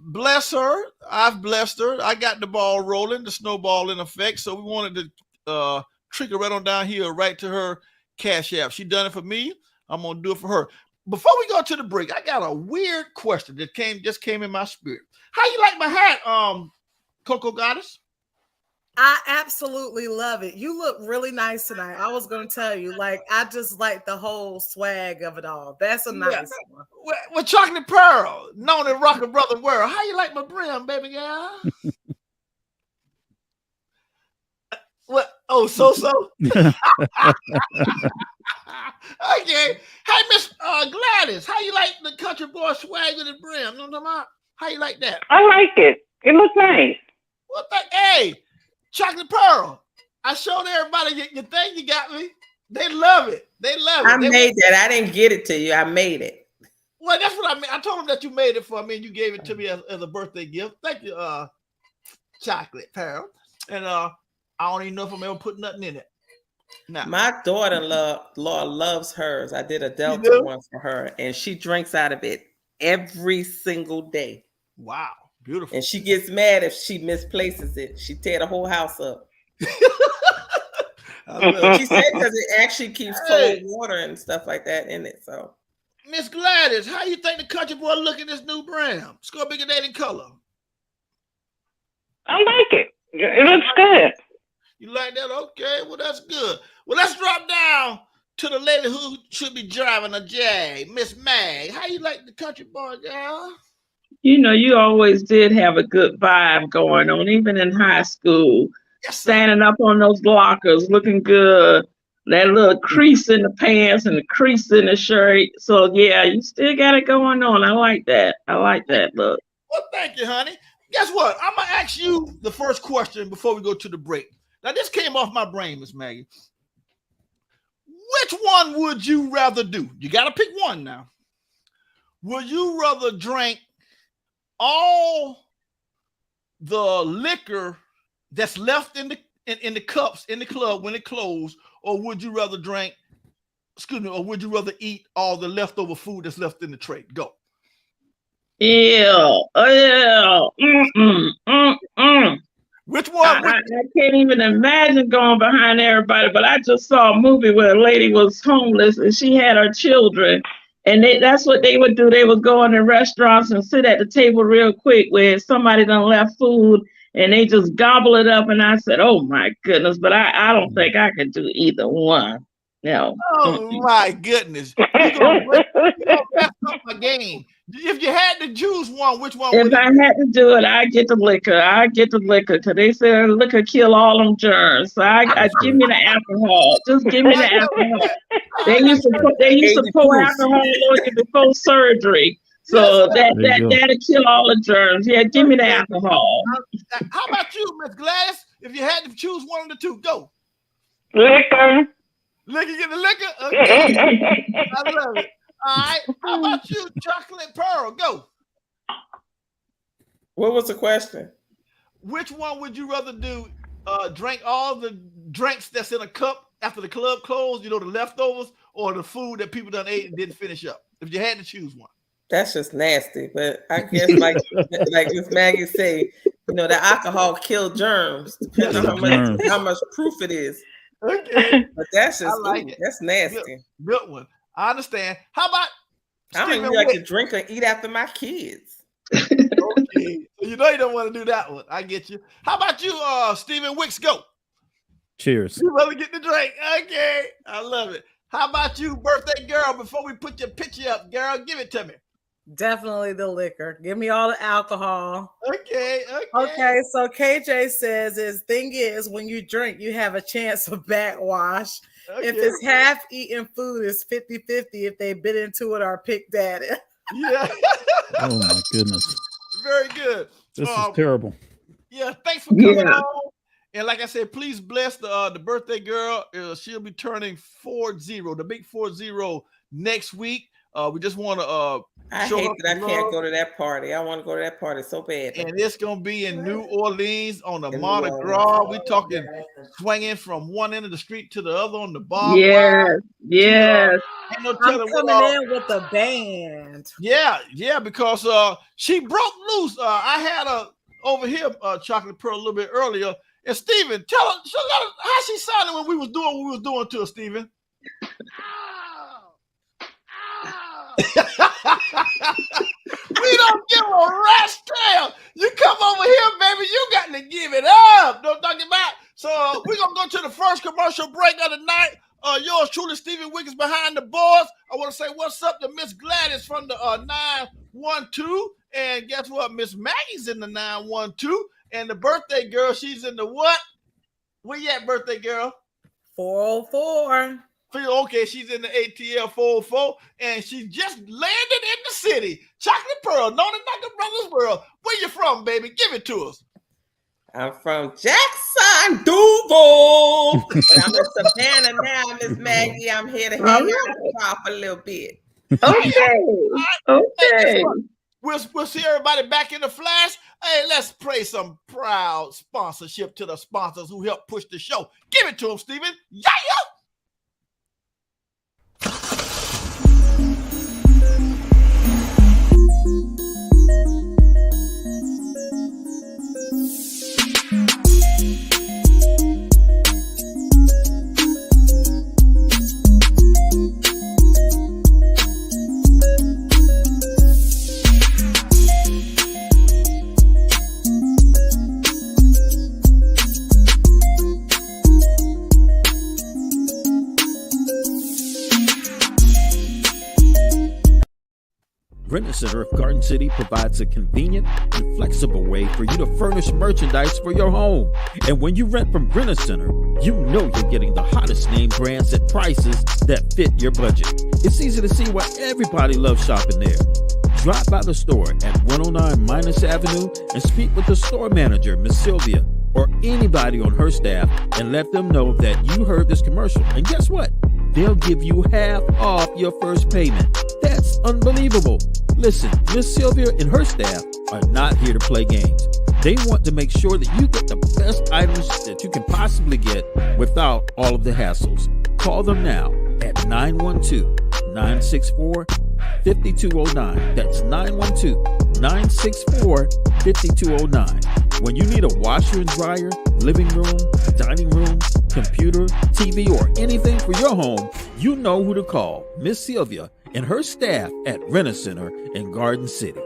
Bless her. I've blessed her. I got the ball rolling, the snowball in effect. So we wanted to trickle right on down here, right to her Cash App. She done it for me. I'm gonna do it for her. Before we go to the break, I got a weird question that just came in my spirit. How you like my hat, Coco Goddess? I absolutely love it. You look really nice tonight. I was going to tell you, I just like the whole swag of it all. That's a nice one. With Chocolate Pearl, known as Rocket Brother World. How you like my brim, baby girl? What? Oh, so. Okay. Hey, Miss Gladys, how you like the country boy swag with the brim? You know what I'm talking about? How you like that? I like it. It looks nice. What the? Hey, Chocolate Pearl. I showed everybody your thing you got me. They love it. I made that. I didn't get it to you. I made it. Well, that's what I mean. I told them that you made it for me and you gave it to me as a birthday gift. Thank you, Chocolate Pearl. And I don't even know if I'm ever putting nothing in it. Nah. My daughter-in-law loves hers. I did a Delta one for her, and she drinks out of it every single day. Wow, beautiful. And she gets mad if she misplaces it. She tear the whole house up. She said because it actually keeps cold water and stuff like that in it. So, Miss Gladys, how you think the country boy look at this new brand? ScoreBiggerDating color. I like it. It looks good. You like that? Okay, well, that's good. Well, let's drop down to the lady who should be driving a Jag, Miss Mag. How you like the country boy, girl? You always did have a good vibe going on, even in high school. standing up on those lockers, looking good. That little crease in the pants and the crease in the shirt. So yeah, you still got it going on. I like that. Look. Well, thank you, honey. Guess what? I'm gonna ask you the first question before we go to the break. Now, this came off my brain, Miss Maggie. Which one would you rather do? You got to pick one now. Would you rather drink all the liquor that's left in the cups in the club when it closed, or would you rather or would you rather eat all the leftover food that's left in the tray? Go. Ew. Which one? I can't even imagine going behind everybody, but I just saw a movie where a lady was homeless and she had her children, and that's what they would do. They would go in the restaurants and sit at the table real quick where somebody done left food, and they just gobble it up. And I said, oh my goodness, but I don't think I could do either one. No. Oh my goodness. You're gonna mess up my game. If you had to choose one, which one would If I had to do it, I'd get the liquor. Because they say liquor kill all them germs. So I give me the alcohol. Just give me the alcohol. They used to pour alcohol on you before surgery. So that'll kill all the germs. Yeah, give me the alcohol. How about you, Miss Gladys? If you had to choose one of the two, go. Liquor. Liquor, get the liquor? Okay. I love it. All right. How about you, Chocolate Pearl? Go. What was the question? Which one would you rather do? Drink all the drinks that's in a cup after the club closed, the leftovers, or the food that people done ate and didn't finish up? If you had to choose one. That's just nasty. But I guess like Miss Maggie say, the alcohol kill germs, depending on how much proof it is. Okay. But that's just that's nasty. Good one. I understand. How about I don't even like to drink or eat after my kids. Okay. You don't want to do that one. I get you. How about you, Stephen Wicks? Go. Cheers. You rather get the drink. Okay. I love it. How about you, birthday girl? Before we put your picture up, girl, give it to me. Definitely the liquor. Give me all the alcohol. Okay. So KJ says thing is when you drink, you have a chance of backwash. Okay. If it's half eaten food, it's 50-50 if they bit into it or picked at it. Yeah. Oh my goodness. Very good. This is terrible. Yeah, thanks for coming on. And like I said, please bless the birthday girl. She'll be turning 40, the big 40 next week. We just want to I hate that I can't go to that party. I want to go to that party so bad. And it's going to be in New Orleans on the Mardi Gras. We're talking swinging from one end of the street to the other on the bar. Yes. I'm coming in with a band. Yeah, because she broke loose. I had her over here, Chocolate Pearl, a little bit earlier. And Steven, tell her how she sounded when we was doing what we was doing to her, Steven. We don't give a rat's tail. You come over here, baby. You got to give it up. Don't talk about. So we're gonna go to the first commercial break of the night. Yours truly, Stephen Wiggins, behind the boards. I want to say what's up to Miss Gladys from the 912, and guess what? Miss Maggie's in the 912, and the birthday girl, she's in the what? Where you at, birthday girl? 404. Okay, she's in the ATL 404, and she just landed in the city. Chocolate Pearl, known as Dr. Brothers World. Where you from, baby? Give it to us. I'm from Jackson, Duval. I'm in Savannah now, Miss Maggie. I'm here to hang out for a little bit. Okay. We'll see everybody back in the flash. Hey, let's pray some proud sponsorship to the sponsors who help push the show. Give it to them, Stephen. Yeah. Rent-A-Center of Garden City provides a convenient and flexible way for you to furnish merchandise for your home. And when you rent from Rent-A-Center, you know you're getting the hottest name brands at prices that fit your budget. It's easy to see why everybody loves shopping there. Drop by the store at 109 Minus Avenue and speak with the store manager, Miss Sylvia, or anybody on her staff, and let them know that you heard this commercial. And guess what? They'll give you half off your first payment. That's unbelievable. Listen, Miss Sylvia and her staff are not here to play games. They want to make sure that you get the best items that you can possibly get without all of the hassles. Call them now at 912-964-5209. That's 912-964-5209. When you need a washer and dryer, living room, dining room, computer, TV, or anything for your home, you know who to call. Miss Sylvia and her staff at Rent-A-Center in Garden City.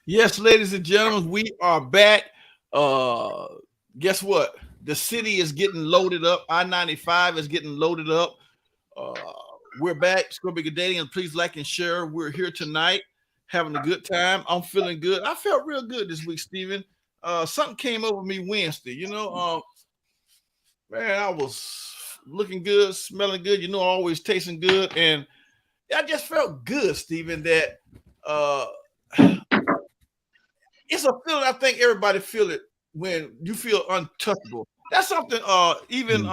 Yes, ladies and gentlemen, we are back. Guess what? The city is getting loaded up. I-95 is getting loaded up. We're back. ScoreBiggerDating, and please like and share. We're here tonight having a good time. I'm feeling good. I felt real good this week, Steven. Something came over me Wednesday. You know, man, I was looking good, smelling good. You know, always tasting good. And I just felt good, Steven, that it's a feeling. I think everybody feel it when you feel untouchable. That's something even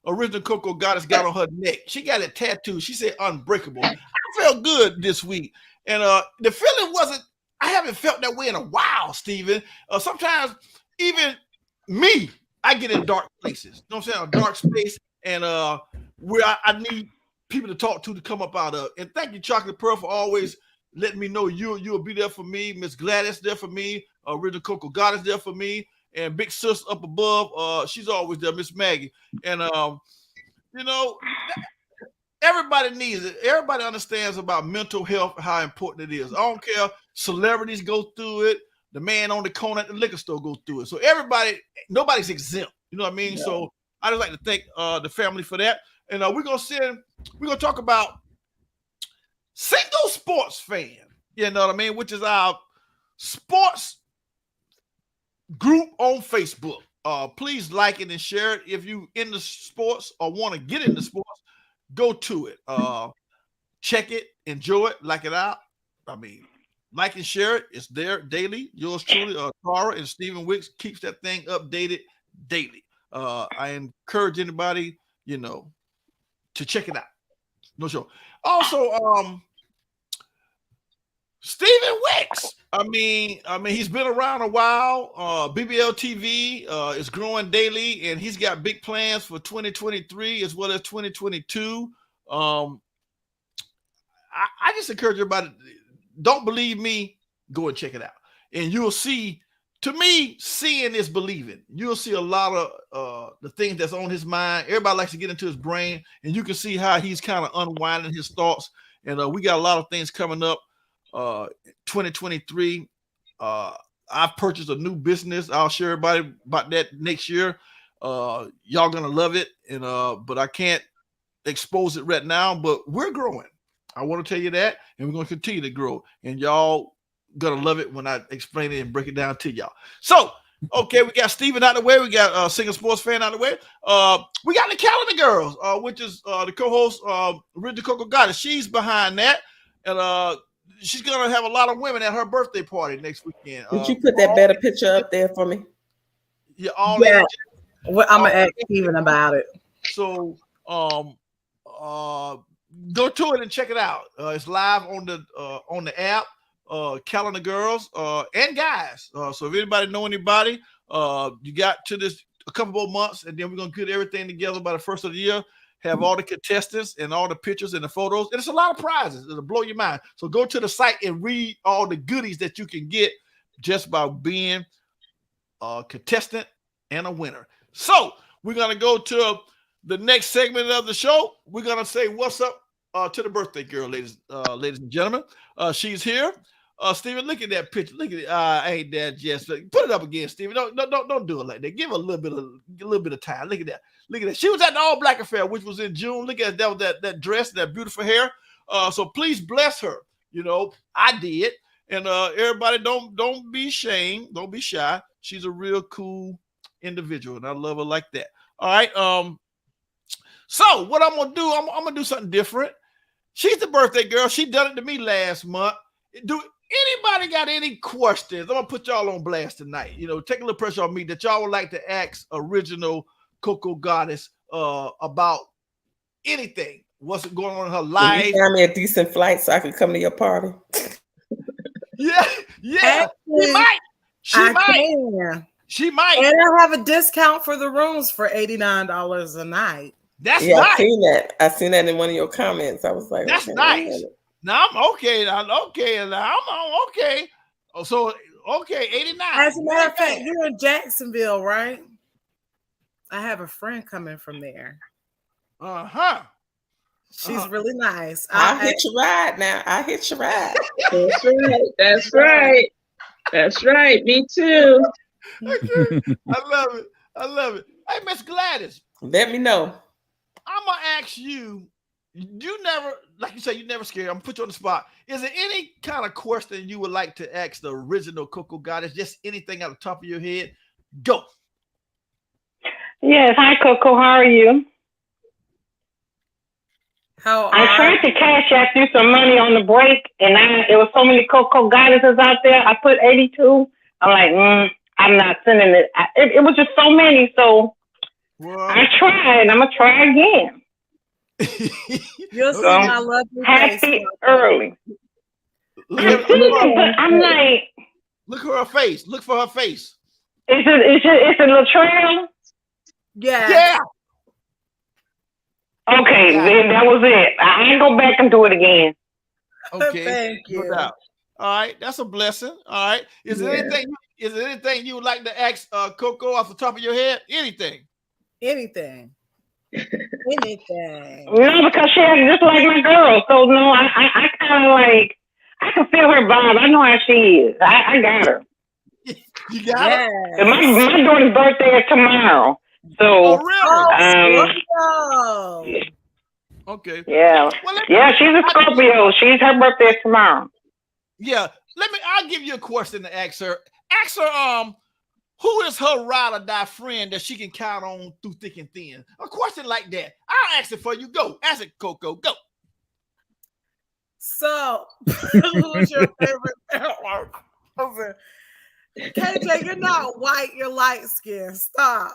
Original Coco Goddess got on her neck. She got it tattooed. She said unbreakable. I felt good this week. And the feeling wasn't, I haven't felt that way in a while, Steven. Sometimes even me, I get in dark places. You know what I'm saying? A dark space, and where I need people to talk to come up out of. And thank you, Chocolate Pearl, for always letting me know you'll be there for me. Miss Gladys there for me. Original Coco Goddess there for me. And Big Sis up above, she's always there, Miss Maggie. And you know, everybody needs it. Everybody understands about mental health, how important it is. I don't care. Celebrities go through it. The man on the corner at the liquor store goes through it. So nobody's exempt. You know what I mean? Yeah. So I just like to thank the family for that. And we're gonna talk about single sports fan. You know what I mean? Which is our sports group on Facebook. Please like it and share it. If you into sports or want to get into sports, go to it. Check it, enjoy it, like it out. I mean, like and share it. It's there daily. Yours truly, Tara and Stephen Wicks keeps that thing updated daily. I encourage anybody, to check it out. No show. Also, Stephen Wicks. I mean, he's been around a while. BBL TV is growing daily, and he's got big plans for 2023 as well as 2022. I just encourage everybody, don't believe me, go and check it out. And you'll see, to me, seeing is believing. You'll see a lot of the things that's on his mind. Everybody likes to get into his brain, and you can see how he's kind of unwinding his thoughts. And we got a lot of things coming up 2023. I've purchased a new business. I'll share everybody about that next year. Y'all gonna love it. And but I can't expose it right now, but we're growing. I want to tell you that, and we're going to continue to grow, and y'all gonna love it when I explain it and break it down to y'all. So, okay, we got Steven out of the way. We got Singer Sports Fan out of the way. We got the Calendar Girls, which is the co-host, Ridge Coco Goddess. She's behind that, and she's gonna have a lot of women at her birthday party next weekend. Did you put that better picture up there for me? Yeah, all ages. Well, I'm gonna ask Steven about it. So, go to it and check it out. It's live on the app. Calendar Girls and guys. So if anybody know anybody, you got to this a couple more months, and then we're gonna get everything together by the first of the year. Have all the contestants and all the pictures and the photos, and it's a lot of prizes. It'll blow your mind. So go to the site and read all the goodies that you can get just by being a contestant and a winner. So we're gonna go to the next segment of the show. We're gonna say what's up to the birthday girl, ladies and gentlemen. She's here. Steven, look at that picture. Look at it. Ain't that just put it up again, Steven. Don't do it like that. Give her a little bit of time. Look at that. Look at that. She was at the All Black Affair, which was in June. Look at that dress, that beautiful hair. So please bless her. You know, I did. And everybody don't be ashamed. Don't be shy. She's a real cool individual, and I love her like that. All right. So what I'm gonna do, I'm gonna do something different. She's the birthday girl. She done it to me last month. Do anybody got any questions? I'm gonna put y'all on blast tonight. You know, take a little pressure on me that y'all would like to ask original Coco Goddess about anything. What's going on in her life? Can you find me a decent flight so I can come to your party? Yeah. Actually, She might. And I have a discount for the rooms for $89 a night. That's yeah, nice. I seen that in one of your comments. I was like, that's okay, nice. Now I'm okay. I'm okay. Oh, so okay, 89. As a matter of fact, you're in Jacksonville, right? I have a friend coming from there. She's really nice. I'll hit your ride now. I'll hit your ride. That's right. That's right. That's right. Me too. Okay. I love it. Hey, Miss Gladys. Let me know. I'm gonna ask you. You never, like you say, you never scared. I'm gonna put you on the spot. Is there any kind of question you would like to ask the original Coco Goddess? Just anything out of the top of your head? Go. Yes. Hi, Coco. How are you? I tried to cash out you some money on the break, and there was so many Coco Goddesses out there. I put 82. I'm like, I'm not sending it. It was just so many. So I tried. I'm gonna try again. You'll see my lovely happy face. Early. I'm like, look for her face. Look for her face. It's a Latrell. Yeah. Okay, then that was it. I ain't go back and do it again. Okay, thank you. No doubt. All right, that's a blessing. All right, is there anything you would like to ask Coco off the top of your head? Anything. No, because she has just like my girl. So no, I kind of like, I can feel her vibe. I know how she is. I got her. You got her? And my daughter's birthday is tomorrow. So, okay. Yeah. Well, she's a Scorpio. Her birthday is tomorrow. Yeah. I'll give you a question to ask her. Ask her, who is her ride or die friend that she can count on through thick and thin? A question like that. I'll ask it for you. Go. Ask it, Coco. Go. So, who's your favorite? KJ, you're not white, you're light skinned. Stop.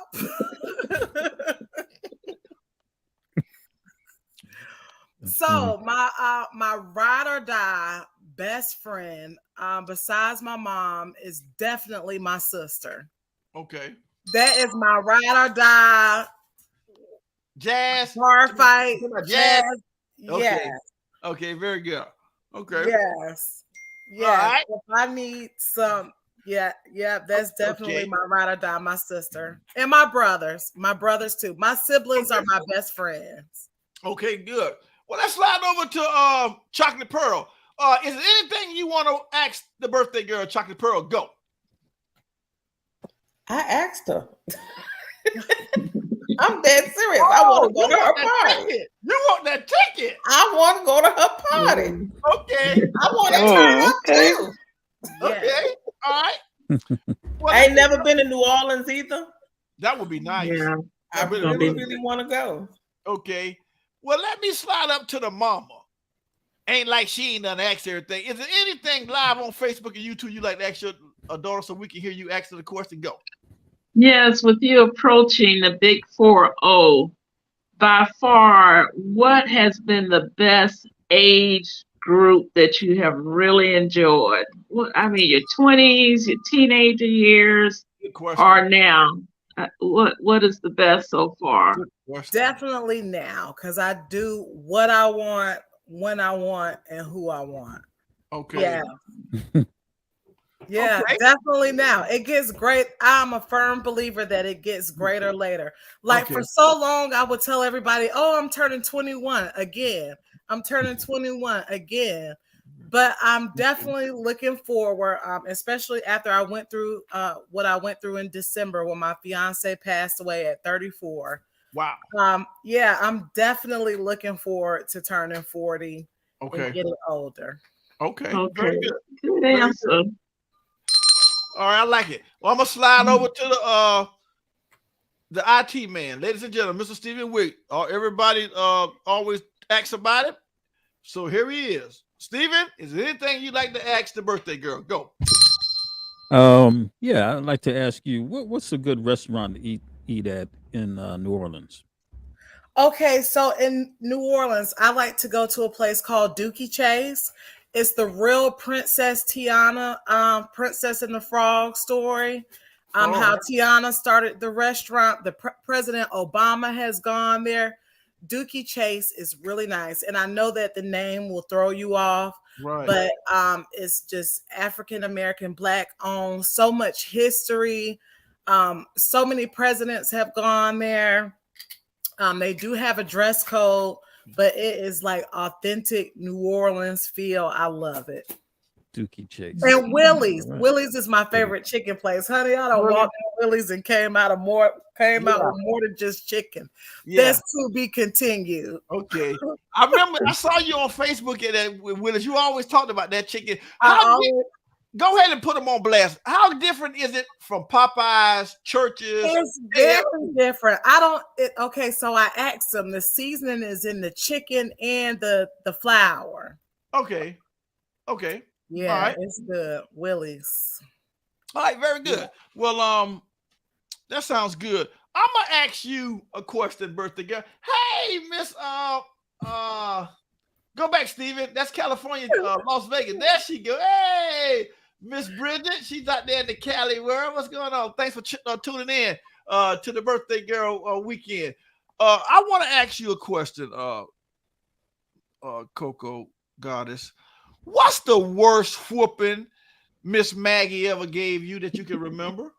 So my ride or die best friend, besides my mom, is definitely my sister. Okay. That is my ride or die. Jazz. Bar fight. Jazz. Yes. Okay. Okay, very good. Okay. Yes. Yes. All right. If I need some, that's definitely my ride or die, my sister. And my brothers. My brothers too. My siblings are my best friends. Okay, good. Well, let's slide over to Chocolate Pearl. Is there anything you want to ask the birthday girl, Chocolate Pearl? Go. I asked her. I'm dead serious. I want to go to her party. You want that ticket? I want to go to her party. Okay. I want to turn up too. Okay. All right. Well, I ain't never been to New Orleans either. That would be nice. Yeah. I really want to go. Okay. Well, let me slide up to the mama. Ain't like she ain't done asked everything. Is there anything live on Facebook and YouTube you like to ask your daughter so we can hear you ask her the question? Go. Yes, with you approaching the big 4-0, by far, what has been the best age group that you have really enjoyed? I mean, your 20s, your teenager years, or now? What is the best so far? Definitely now, because I do what I want, when I want, and who I want. Okay. Yeah, definitely now. It gets great. I'm a firm believer that it gets greater later. Like for so long, I would tell everybody, "Oh, I'm turning 21 again. I'm turning 21 again." But I'm definitely looking forward, especially after I went through what I went through in December when my fiance passed away at 34. Wow. I'm definitely looking forward to turning 40 and getting older. Okay. Very good. Good answer. All right, I like it. Well, I'm gonna slide over to the IT man, ladies and gentlemen, Mr. Stephen Wick. Everybody always asks about it, so here he is. Stephen, is there anything you'd like to ask the birthday girl? Go. Yeah, I'd like to ask you what's a good restaurant to eat at in New Orleans? Okay, so in New Orleans, I like to go to a place called Dookie Chase. It's the real Princess Tiana, Princess and the Frog story. How Tiana started the restaurant. The President Obama has gone there. Dookie Chase is really nice, and I know that the name will throw you off, but it's just African American, Black owned. So much history. So many presidents have gone there. They do have a dress code, but it is like authentic New Orleans feel. I love it. Dookie Chase. And Willie's. Right. Willie's is my favorite chicken place. Honey, I don't walk in Willie's and came out with more than just chicken. That's to be continued. Okay. I remember I saw you on Facebook at Willie's. You always talked about that chicken. Go ahead and put them on blast. How different is it from Popeyes, Church's? It's very different. Okay, so I asked them. The seasoning is in the chicken and the flour. Okay. Yeah, it's good. Willie's. All right, very good. Yeah. Well, that sounds good. I'm gonna ask you a question, birthday girl. Hey, Miss go back, Steven. That's California, Las Vegas. There she go. Hey, Miss Bridget. She's out there in the Cali world. What's going on? Thanks for tuning in to the birthday girl weekend. I want to ask you a question, Coco Goddess. What's the worst whooping Miss Maggie ever gave you that you can remember?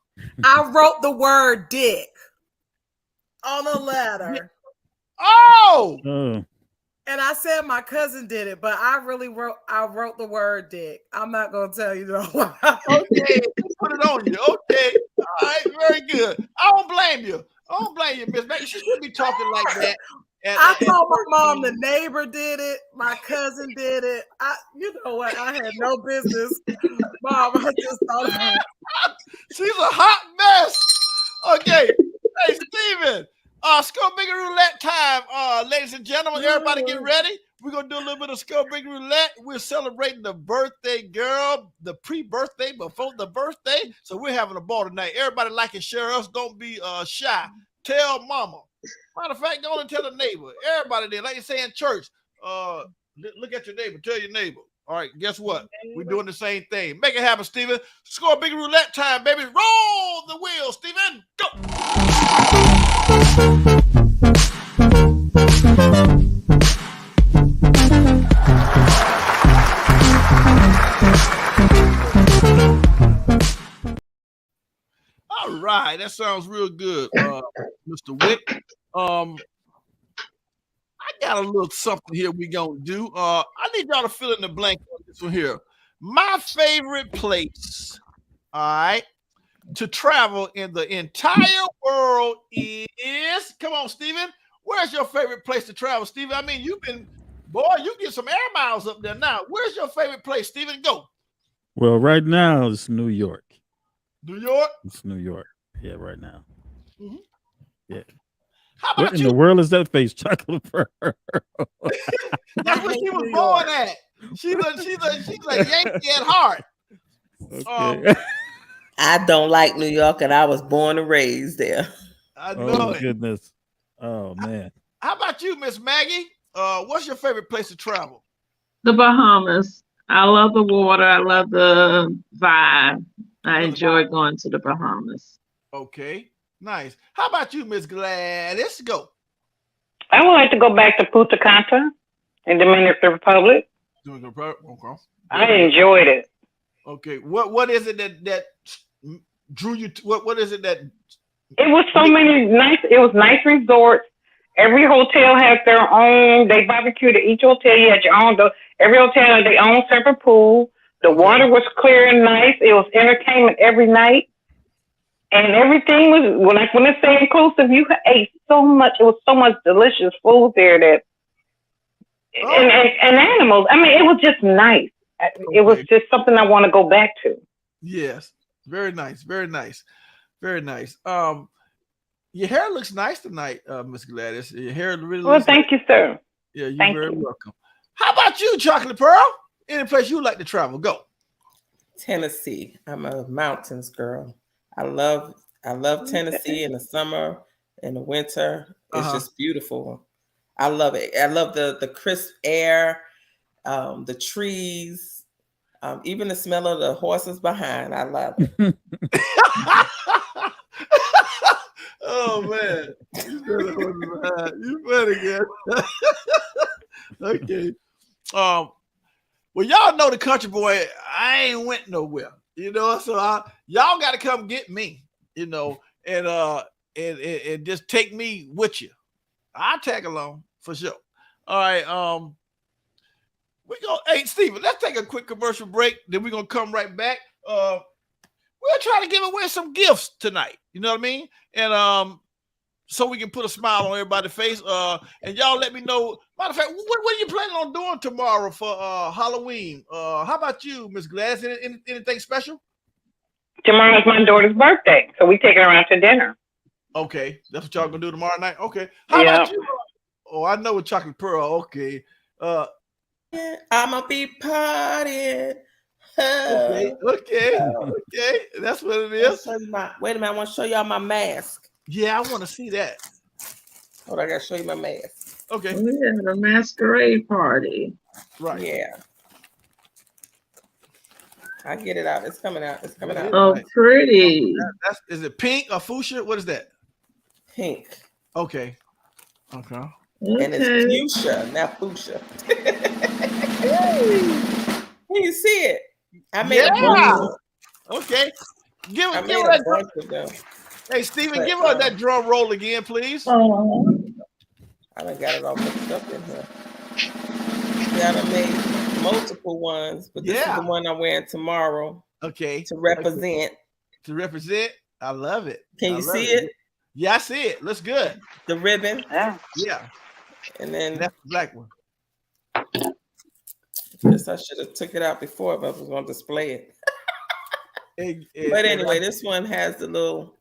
I wrote the word dick on a letter. Oh! And I said my cousin did it, but I wrote the word dick. I'm not gonna tell you no. Okay, put it on you. Okay. All right, very good. I don't blame you, Miss Maggie. She should be talking like that. I told my mom the neighbor did it, my cousin did it. You know what? I had no business. Mom, I just thought about it. She's a hot mess. Okay. Hey, Steven. Score Bigger Roulette time. Ladies and gentlemen, everybody get ready. We're going to do a little bit of Score Bigger Roulette. We're celebrating the birthday girl, the pre-birthday, before the birthday. So we're having a ball tonight. Everybody like and share us. Don't be shy. Tell mama. Matter of fact, go and tell the neighbor. Everybody there, like you say in church, look at your neighbor. Tell your neighbor. All right, guess what? We're doing the same thing. Make it happen, Steven. Score bigger roulette time, baby. Roll the wheel, Steven. Go. All right, that sounds real good, Mr. Wick. I got a little something here we gonna do. I need y'all to fill in the blank on this one here. My favorite place, all right, to travel in the entire world is, come on, Steven. Where's your favorite place to travel, Steven? I mean, you get some air miles up there now. Where's your favorite place, Steven? Go. Well, right now it's New York. New York? It's New York. Yeah, right now. Mm-hmm. Yeah. How about what in the world is that face? Chocolate Pearl. That's where she was born at. She's a Yankee at heart. Okay. I don't like New York, and I was born and raised there. I know it. Goodness. Oh man. How about you, Miss Maggie? What's your favorite place to travel? The Bahamas. I love the water. I love the vibe. I enjoy going to the Bahamas. Okay, nice. How about you, Miss Gladys? Go. I would like to go back to Punta Cana in Dominican Republic. Okay. I enjoyed it. Okay. What is it that drew you? What is it that? It was so many nice. It was nice resorts. Every hotel has their own. They barbecued at each hotel. You had your own. Every hotel had their own separate pool. The water was clear and nice. It was entertainment every night, and everything was when I say inclusive. You ate so much. It was so much delicious food there that, and animals. I mean, it was just nice. It was just something I want to go back to. Yes, very nice, very nice, very nice. Your hair looks nice tonight, Miss Gladys. Your hair really. Well, thank you, sir. Yeah, you're very welcome. How about you, Chocolate Pearl? Any place you like to travel? Go. Tennessee. I'm a mountains girl. I love Tennessee in the summer, in the winter. It's just beautiful. I love it. I love the crisp air, the trees, even the smell of the horses behind. I love it. Oh man, you better get. Okay. Well, y'all know the country boy. I ain't went nowhere, So y'all got to come get me, and just take me with you. I'll tag along for sure. All right. Hey, Steven, let's take a quick commercial break. Then we're gonna come right back. We'll try to give away some gifts tonight. You know what I mean? And so we can put a smile on everybody's face. And y'all let me know. Matter of fact, what are you planning on doing tomorrow for Halloween? How about you, Miss Glass? Anything special? Tomorrow's my daughter's birthday, so we taking her out to dinner. Okay, that's what y'all gonna do tomorrow night. Okay. How about you? Oh, I know with Chocolate Pearl. Okay. I'ma be partying. Okay. That's what it is. Wait a minute, I want to show y'all my mask. Yeah, I want to see that. Hold on, I gotta show you my mask. Okay. We had a masquerade party. Right. Yeah. I get it out. It's coming out. Oh, nice. Pretty. Is it pink or fuchsia? What is that? Pink. Okay. And it's fuchsia, not fuchsia. You see it? I made a bunch. Okay. Give her that. Hey, Steven, give her that drum roll again, please. I done got it all mixed up in here. Yeah, I made multiple ones, but this is the one I'm wearing tomorrow. Okay. To represent. To represent? I love it. Can you see it? Yeah, I see it. Looks good. The ribbon. Yeah. And then that's the black one. Guess I should have took it out before if I was going to display it. But anyway, this one has the little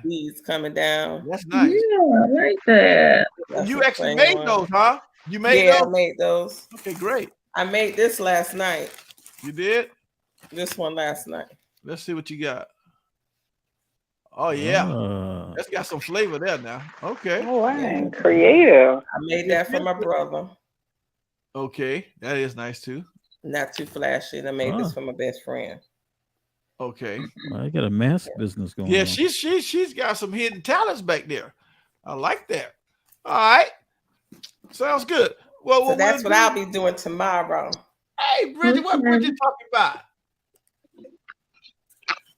beads coming down. That's nice. Yeah, I like that. You actually made those, huh? You made those? I made those. Okay, great. I made this last night. You did? This one last night. Let's see what you got. Oh, yeah. That's got some flavor there now. Okay. Oh, wow. Creative. I made that for my brother. Okay. That is nice, too. Not too flashy. And I made this for my best friend. Okay. Well, I got a mask business going Yeah, on. she's got some hidden talents back there. I like that. All right. Sounds good. Well, so that's what I'll be doing tomorrow. Hey, Bridget, what Bridget talking about?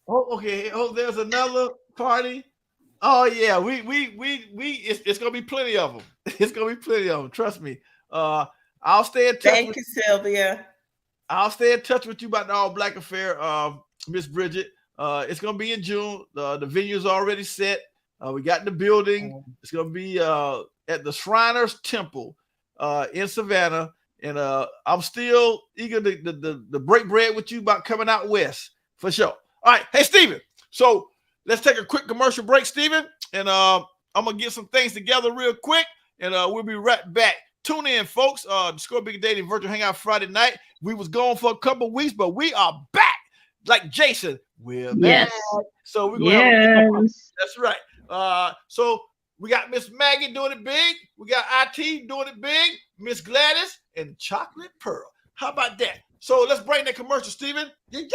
Oh, okay. Oh, there's another party. Oh yeah, we it's gonna be plenty of them. It's gonna be plenty of them. Trust me. I'll stay in touch. Thank you, Sylvia. I'll stay in touch with you about the All Black Affair, Miss Bridget. It's gonna be in June. The venue's already set. We got the building. It's gonna be at the Shriners Temple in Savannah, and I'm still eager to break bread with you about coming out west for sure. All right, hey Steven. So let's take a quick commercial break, Steven, and I'm gonna get some things together real quick, and we'll be right back. Tune in, folks. The Score Bigger Dating Virtual Hangout Friday night. We was gone for a couple of weeks, but we are back. Like Jason, we're back. So we're gonna that's right. So we got Miss Maggie doing it big. We got IT doing it big. Miss Gladys and Chocolate Pearl. How about that? So let's bring that commercial, Steven. Yeah.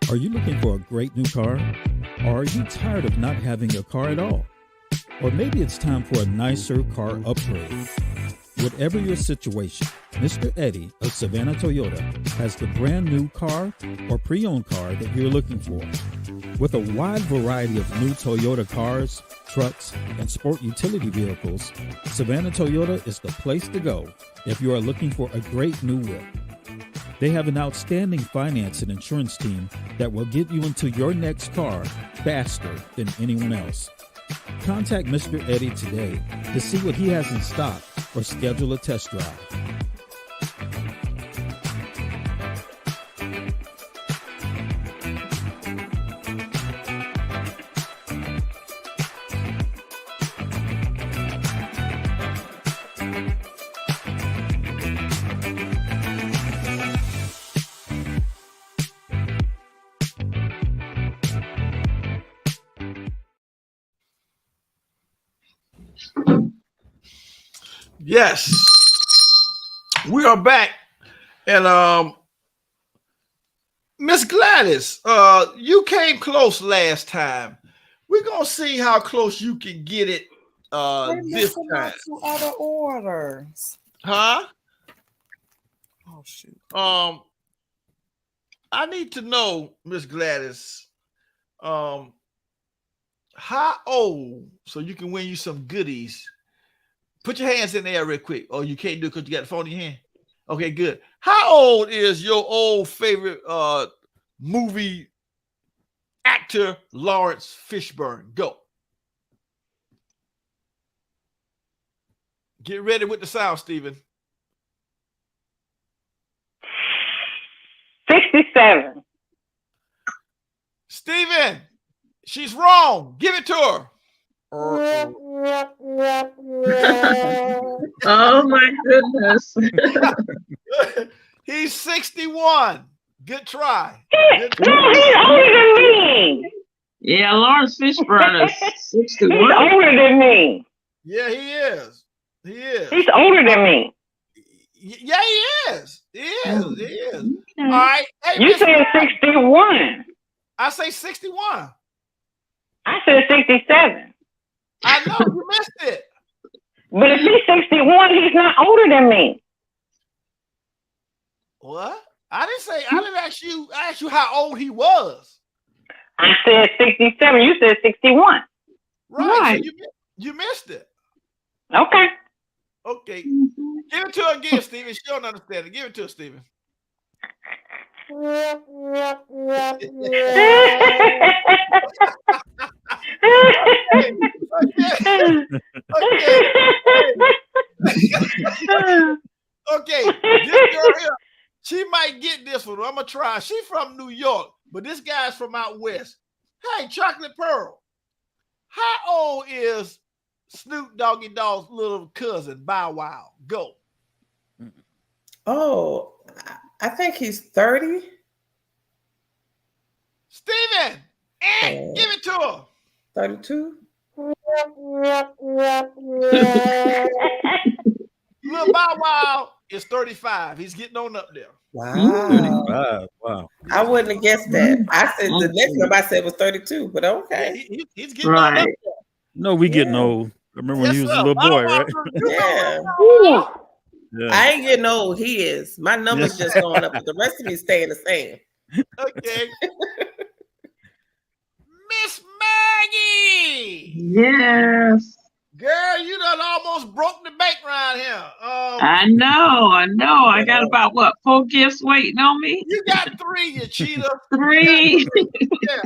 Are you looking for a great new car? Or are you tired of not having a car at all? Or maybe it's time for a nicer car upgrade. Whatever your situation, Mr. Eddie of Savannah Toyota has the brand new car or pre-owned car that you're looking for. With a wide variety of new Toyota cars, trucks, and sport utility vehicles, Savannah Toyota is the place to go if you are looking for a great new whip. They have an outstanding finance and insurance team that will get you into your next car faster than anyone else. Contact Mr. Eddie today to see what he has in stock or schedule a test drive. Yes, we are back, and Miss Gladys, you came close last time. We're gonna see how close you can get it this time. Two other orders, huh? Oh shoot. I need to know, Miss Gladys, how old so you can win you some goodies. Put your hands in the air real quick. Oh, you can't do it because you got the phone in your hand? Okay, good. How old is your old favorite movie actor, Lawrence Fishburne? Go. Get ready with the sound, Steven. 67. Steven, she's wrong. Give it to her. Oh my goodness. He's 61. Good try. He's older than me. Yeah, Lawrence Fishburne is 61. He's older than me. Yeah, he is. He is. He's older than me. Yeah, he is. He is. He is. All right. Hey, You said 61. I say 61. I said 67. I know you missed it. But if he's 61, he's not older than me. What? I didn't ask you. I asked you how old he was. I said 67. You said 61. Right. So you missed it. Okay. Okay. Give it to her again, Steven. She don't understand it. Give it to her, Steven. try. She from New York, but this guy's from out west. Hey, Chocolate Pearl, how old is Snoop Doggy Dogg's little cousin, Bow Wow? Go. Oh, I think he's 30. Steven, give it to her. 32. Little Bow Wow is 35. He's getting on up there. Wow. 35. Wow. I wouldn't have guessed that. I said the next number I said was 32, but okay. Yeah, he's getting on up there. No, we getting old. I remember when he was a little boy, right? Yeah. Yeah. I ain't getting old. He is. My number's just going up, but the rest of me staying the same. Okay. Miss Maggie. Yes. Girl, you done almost broke the bank around here. I know. I got about 4 gifts waiting on me? You got 3, you cheater. 3. Yeah.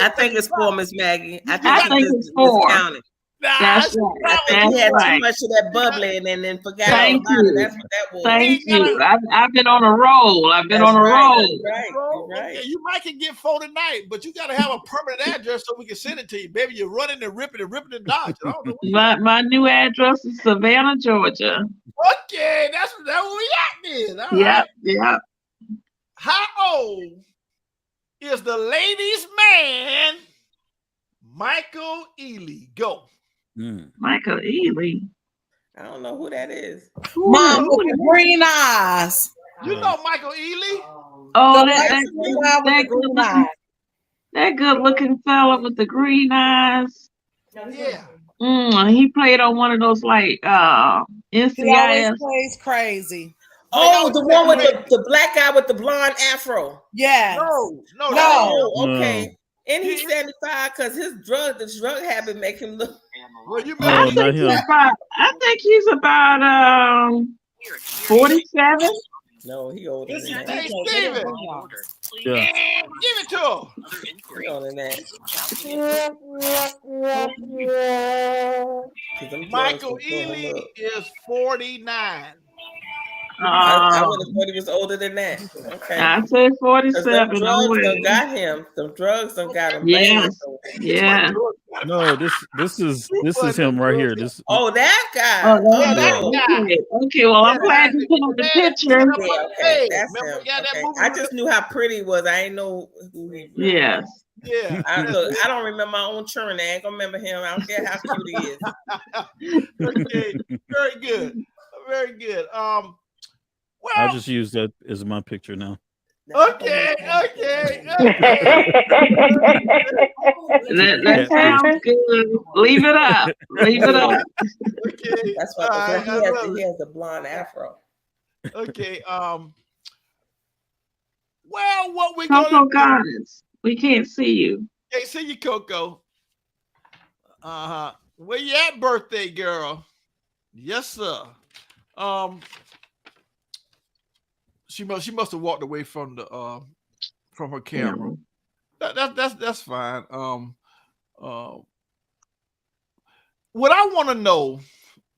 I think it's 4, Miss Maggie. I think it's 4. Discounted. That's right. I think you had too much of that bubbly and then forgot all about it. That's what that was. Thank you. I've been on a roll. Right. Right. Okay, you might can get 4 tonight, but you got to have a permanent address so we can send it to you. Baby, you're running and ripping and dodging. I don't know my new address is Savannah, Georgia. Okay, that's where we at then. All right. Yep. How old is the ladies' man, Michael Ealy? Go. Michael Ealy. I don't know who that is. Mom with the green eyes. You know Michael Ealy? Oh, that good looking fella with the green eyes. Yeah. He played on one of those like NCIS. He always plays crazy. Oh, the one with the black guy with the blonde afro. Yeah. No. Okay. And he's 75 because the drug habit make him look. Well, you I think he's about 47. No, he older than that. Hey, Steven. Yeah. Give it to him. He older than that. Michael Ealy is 49. I would have thought he was older than that. Okay. I said 47. Some drugs done got him. Some drugs done got him. Yeah. No, this is him right here. This. Oh, that guy. Okay. Well, I'm glad you put up the picture. Okay. That's him. Okay. I just knew how pretty he was. I didn't know who he was. Yes. Yeah. I don't remember my own churn. I ain't gonna remember him. I don't care how cute he is. Okay. Very good. Very good. Well, I'll just use that as my picture now. Okay. That sounds good. Leave it up. Okay. That's what he has a blonde afro. Okay. Well, what we Coco Gardens. We can't see you. Can't see you, Coco. Where you at, birthday girl? Yes, sir. She must have walked away from her camera. That's fine. What I want to know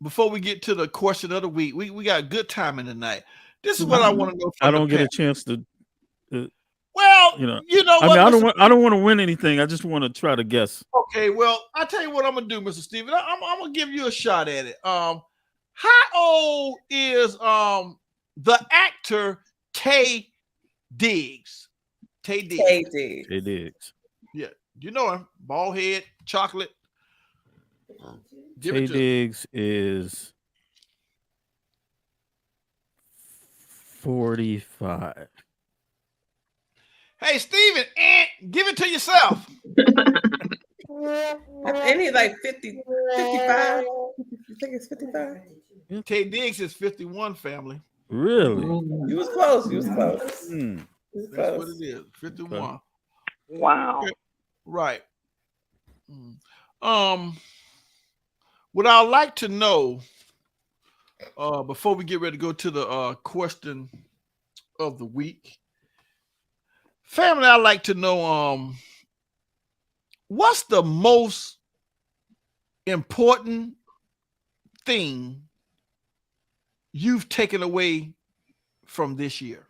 before we get to the question of the week, we got good timing tonight. This is what I want to know. I don't get a chance to. Well, you know what, I mean, I don't want to win anything. I just want to try to guess. Okay, well, I'll tell you what I'm gonna do, Mr. Steven. I'm gonna give you a shot at it. How old is the actor Tay Diggs? Tay Diggs. Yeah, you know him. Bald head, chocolate. Tay Diggs is 45. Hey, Steven, give it to yourself. Ain't he like 50, 55? You think it's 55? Tay Diggs is 51, family. Really? You was close. That's what it is. 51. Okay. Wow. Okay. Right. What I'd like to know, before we get ready to go to the question of the week, family, I'd like to know what's the most important thing you've taken away from this year?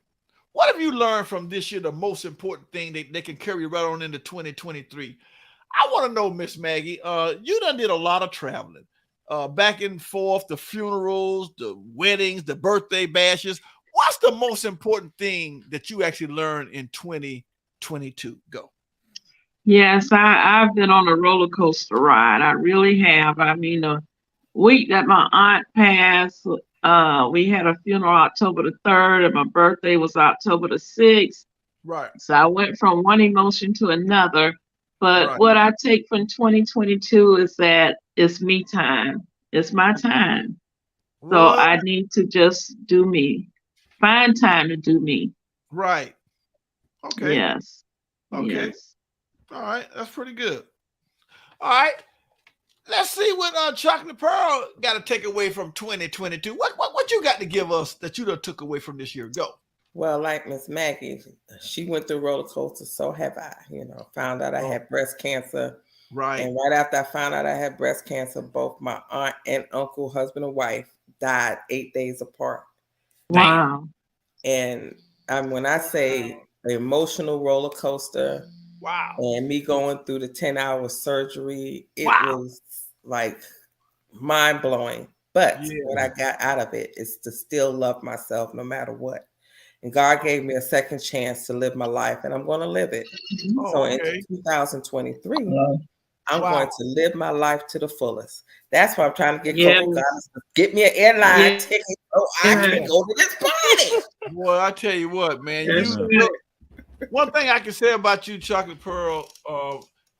What have you learned from this year? The most important thing they can carry right on into 2023. I want to know, Miss Maggie. You done did a lot of traveling, back and forth, the funerals, the weddings, the birthday bashes. What's the most important thing that you actually learned in 2022? Go. Yes, I've been on a roller coaster ride. I really have. I mean, the week that my aunt passed, we had a funeral October the 3rd, and my birthday was October the 6th. Right. So I went from one emotion to another. But Right. what I take from 2022 is that it's me time. It's my time. So What? I need to just do me. Find time to do me. Right. Okay. Yes. Okay. Yes. All right. That's pretty good. All right. Let's see what Chocolate Pearl got to take away from 2022. What you got to give us that you done took away from this year? Go. Well, like Miss Maggie, she went through roller coaster. So have I. Found out I had breast cancer. Right. And right after I found out I had breast cancer, both my aunt and uncle, husband and wife, died 8 days apart. Wow. And when I say the emotional roller coaster, wow, and me going through the 10-hour surgery, it was like mind blowing. But what I got out of it is to still love myself no matter what. And God gave me a second chance to live my life, and I'm going to live it. So in 2023, I'm going to live my life to the fullest. That's why I'm trying to get Coco Goddess to get me an airline ticket so I can go to this party. Well, I tell you what, man. One thing I can say about you, Chocolate Pearl,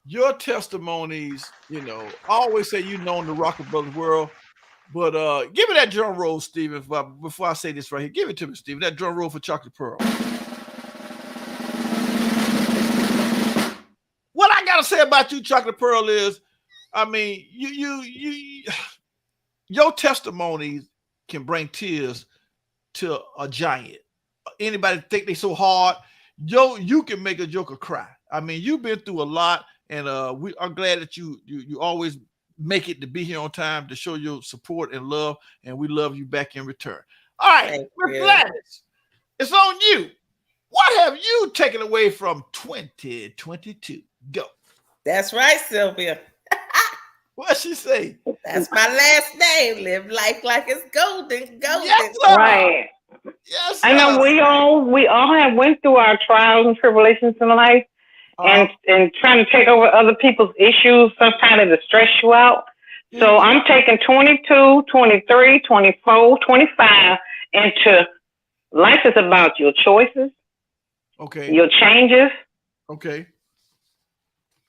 your testimonies, I always say you known the Rocket Brothers world, but give me that drum roll, Stephen, before I say this right here. Give it to me, Stephen. That drum roll for Chocolate Pearl. What I gotta say about you, Chocolate Pearl, is, I mean, your testimonies can bring tears to a giant. Anybody think they so hard, you can make a joker cry. I mean, you've been through a lot, and we are glad that you always make it to be here on time to show your support and love, and we love you back in return. All right, Miss Gladys, it's on you. What have you taken away from 2022? Go. That's right, Sylvia. What'd she say? That's my last name. Live life like it's golden. Yes, right. Yes, I know we all have went through our trials and tribulations in life, and trying to take over other people's issues. Sometimes it'll stress you out. So I'm taking 22, 23, 24, 25 into life is about your choices, your changes,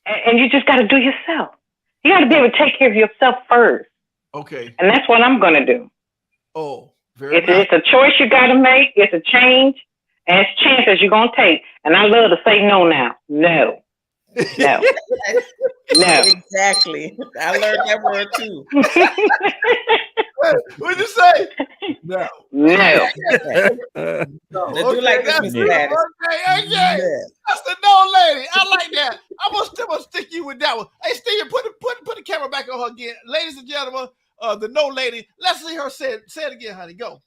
and you just got to do yourself. You got to be able to take care of yourself first. Okay. And that's what I'm going to do. Oh, very nice. It's a choice you got to make. It's a change. And it's chances you're going to take. And I love to say no now. No. No. No. Exactly. I learned that word too. What'd you say? No. No. Do like this, Mr. Gladys. Okay. That's the no lady. I like that. I'm gonna stick you with that one. Hey, Steven, put the camera back on her again. Ladies and gentlemen, the no lady. Let's see her say it again, honey. Go.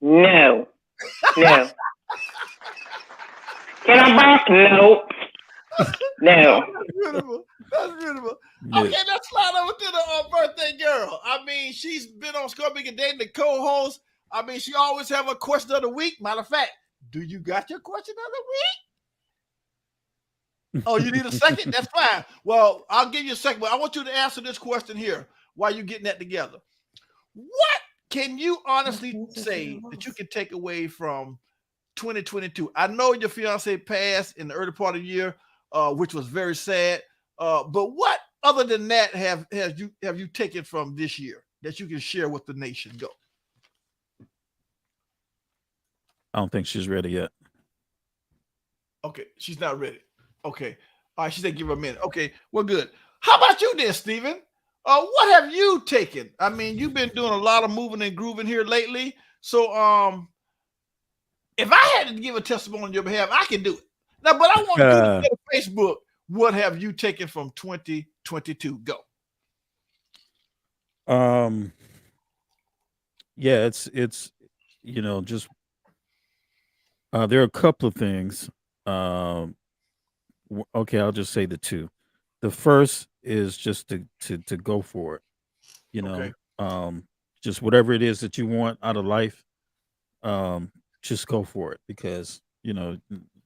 No. No. Can I box? Nope. No. That's beautiful. That's beautiful. Okay, let's slide over to the birthday girl. I mean, she's been on ScoreBiggerDating, the co-host. I mean, she always have a question of the week. Matter of fact, do you got your question of the week? Oh, you need a second? That's fine. Well, I'll give you a second, but I want you to answer this question here while you're getting that together. What can you honestly say that you can take away from 2022? I know your fiance passed in the early part of the year, which was very sad. But what other than that have you taken from this year that you can share with the nation? Go. I don't think she's ready yet. Okay, she's not ready. Okay. All right, she said give her a minute. Okay, well, good. How about you then, Stephen? What have you taken? I mean, you've been doing a lot of moving and grooving here lately. So if I had to give a testimony on your behalf, I can do it. Now, but I want you to go to Facebook. What have you taken from 2022? Go. Yeah, it's just There are a couple of things. Um, okay, I'll just say the two. The first is just to go for it. You Okay. know, just whatever it is that you want out of life, um, just go for it because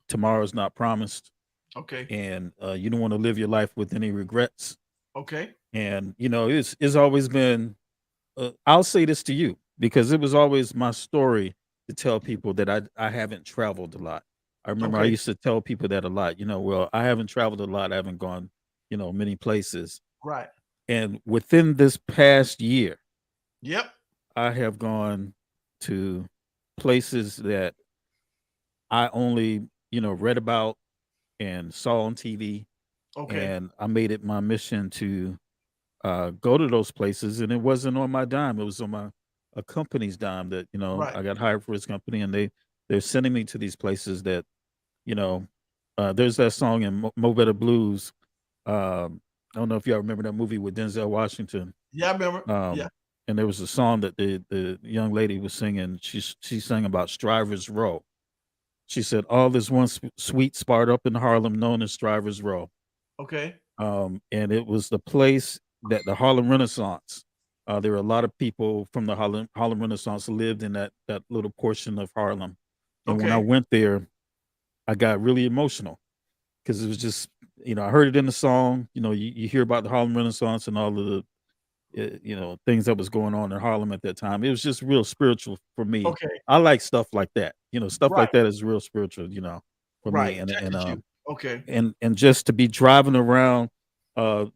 tomorrow's not promised, Okay. and you don't want to live your life with any regrets. Okay. And it's always been. I'll say this to you because it was always my story to tell people that I haven't traveled a lot. I remember I Okay. used to tell people that a lot. Well, I haven't traveled a lot. I haven't gone, many places. Right. And within this past year, Yep. I have gone to places that I only, read about and saw on TV. Okay. And I made it my mission to go to those places. And it wasn't on my dime. It was on a company's dime that, Right. I got hired for his company and they're sending me to these places that, you know, there's that song in Mo Better Blues. I don't know if y'all remember that movie with Denzel Washington. Yeah, I remember. Yeah. Um, and there was a song that the young lady was singing. She sang about Strivers Row. She said, "All this one sweet spot up in Harlem, known as Strivers Row." Okay. And it was the place that the Harlem Renaissance. There were a lot of people from the Harlem Renaissance lived in that little portion of Harlem. And when I Okay. went there, I got really emotional because it was just, I heard it in the song. You hear about the Harlem Renaissance and all of the things that was going on in Harlem at that time. It was just real spiritual for me. Okay. I like stuff like that. Stuff Right. like that is real spiritual, for me. Right. And and Touches you. um Okay. and just to be driving around, I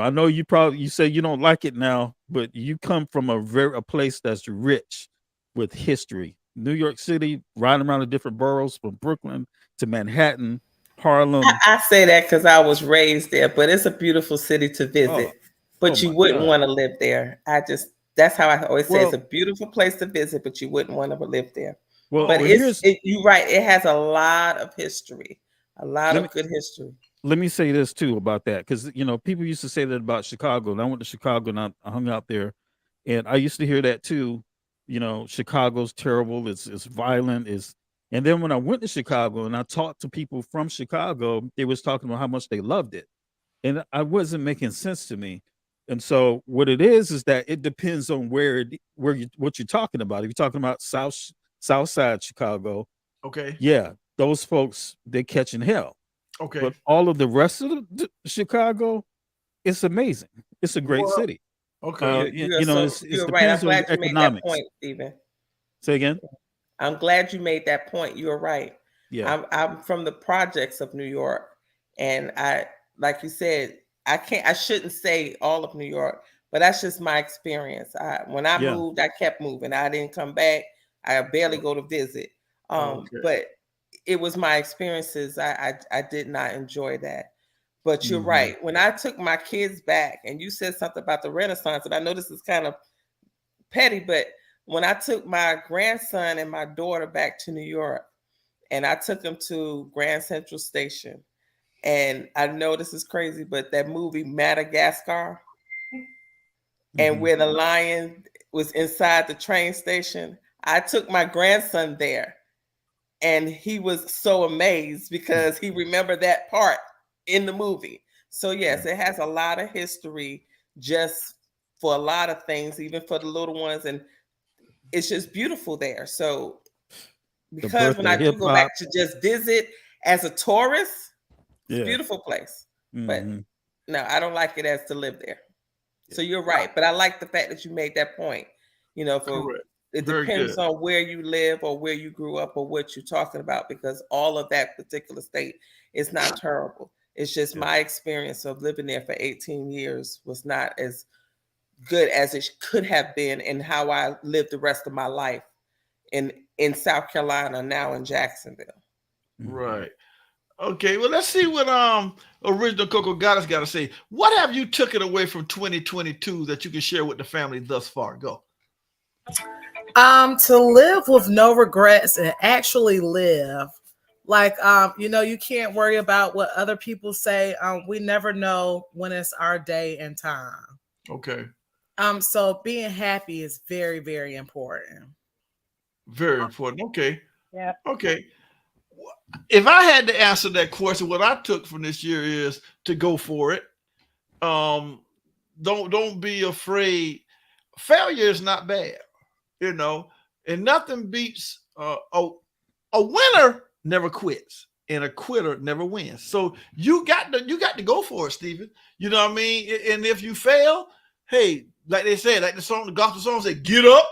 know you say you don't like it now, but you come from a place that's rich with history. New York City, riding around the different boroughs from Brooklyn to Manhattan, Harlem. I say that because I was raised there, but it's a beautiful city to Oh, visit. oh But you my wouldn't God. want to live there. That's how I always say it's Well, a beautiful place to visit, but you wouldn't want to live there. well, But well. Oh, you're right. It has a lot of history, a lot Let me of good history. let me say this too about that because people used to say that about Chicago, and I went to Chicago and I hung out there, and I used to hear that too. Chicago's terrible. It's violent. And then when I went to Chicago and I talked to people from Chicago, they was talking about how much they loved it, and I wasn't making sense to me. And so what it is that it depends on what you're talking about. If you're talking about South Side Chicago, okay. yeah, those folks they're catching hell. Okay. But all of the rest of Chicago, it's amazing. It's a great Well, city. okay. It You're right. I'm depends on glad your you made that economics. point, Stephen. Say again. I'm glad you made that point. You're right. Yeah. I'm from the projects of New York, and like you said, I shouldn't say all of New York, but that's just my experience. When I Yeah. moved, I kept moving. I didn't come back. I barely go to visit. Okay. But it was my experiences. I did not enjoy that. But you're Hmm. right. When I took my kids back, and you said something about the Renaissance, and I know this is kind of petty, but when I took my grandson and my daughter back to New York, and I took them to Grand Central Station, and I know this is crazy, but that movie Madagascar, and Hmm. where the lion was inside the train station, I took my grandson there, and he was so amazed because he remembered that part in the movie. So yes, it has a lot of history just for a lot of things, even for the little ones, and it's just beautiful there. So The because birth when of I hip do go hop. back to just visit as a tourist, it's a Yeah. beautiful place. But Hmm. no, I don't like it as to live there. Yeah. So you're Right. right. But I like the fact that you made that point. For Correct. it Very depends good. on where you live or where you grew up or what you're talking about, because all of that particular state is not terrible. It's just Yeah. my experience of living there for 18 years was not as good as it could have been, and how I lived the rest of my life in South Carolina, now in Jacksonville. Hmm. Right. Okay. Well, let's see what original Coco Goddess got to say. What have you taken away from 2022 that you can share with the family thus far? Go. To live with no regrets and actually live. Like you can't worry about what other people say. We never know when it's our day and time. Okay. So being happy is very, very important. Very important. Okay. Yeah. Okay. if I had to answer that question, what I took from this year is to go for it. Don't be afraid. Failure is not bad, and nothing beats a winner never quits and a quitter never wins. So you got to go for it, Stephen. You know what I mean? And if you fail, hey, like they said, like the gospel song said, get up.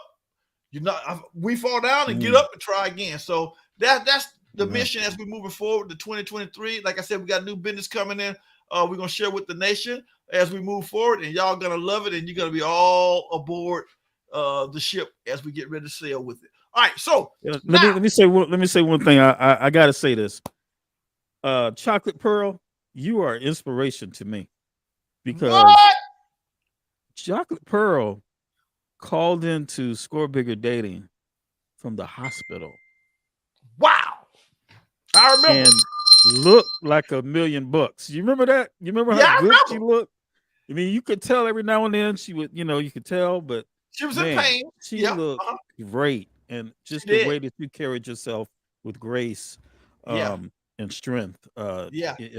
We fall down and get up and try again. So that's the mission as we moving forward to 2023. Like I said, we got new business coming in. We're gonna share with the nation as we move forward, and y'all gonna love it, and you're gonna be all aboard the ship as we get ready to sail with it. All right, so let me say one thing. I gotta say this. Chocolate Pearl, you are inspiration to me, because Chocolate Pearl called into Score Bigger Dating from the hospital. Wow. I remember. And looked like $1 million. You remember that? You remember how good she looked? I mean, you could tell every now and then she would, you could tell, but she was in pain. She looked great. And just the way that you carried yourself with grace and strength, at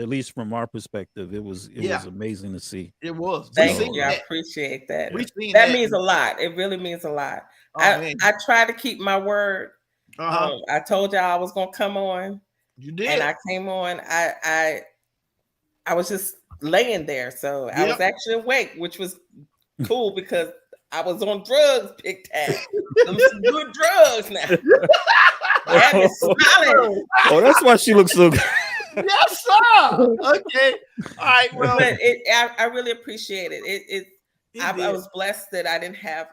least from our perspective, it was amazing to see. It was. Thank you. I appreciate that. That means a lot. It really means a lot. I try to keep my word. I told y'all I was gonna come on. You did. And I came on. I was just laying there, so I was actually awake, which was cool because I was on drugs, big time. Some good drugs now. Oh, that's why she looks so good. Yes, sir. Okay. All right. Well, but I really appreciate it. I was blessed that I didn't have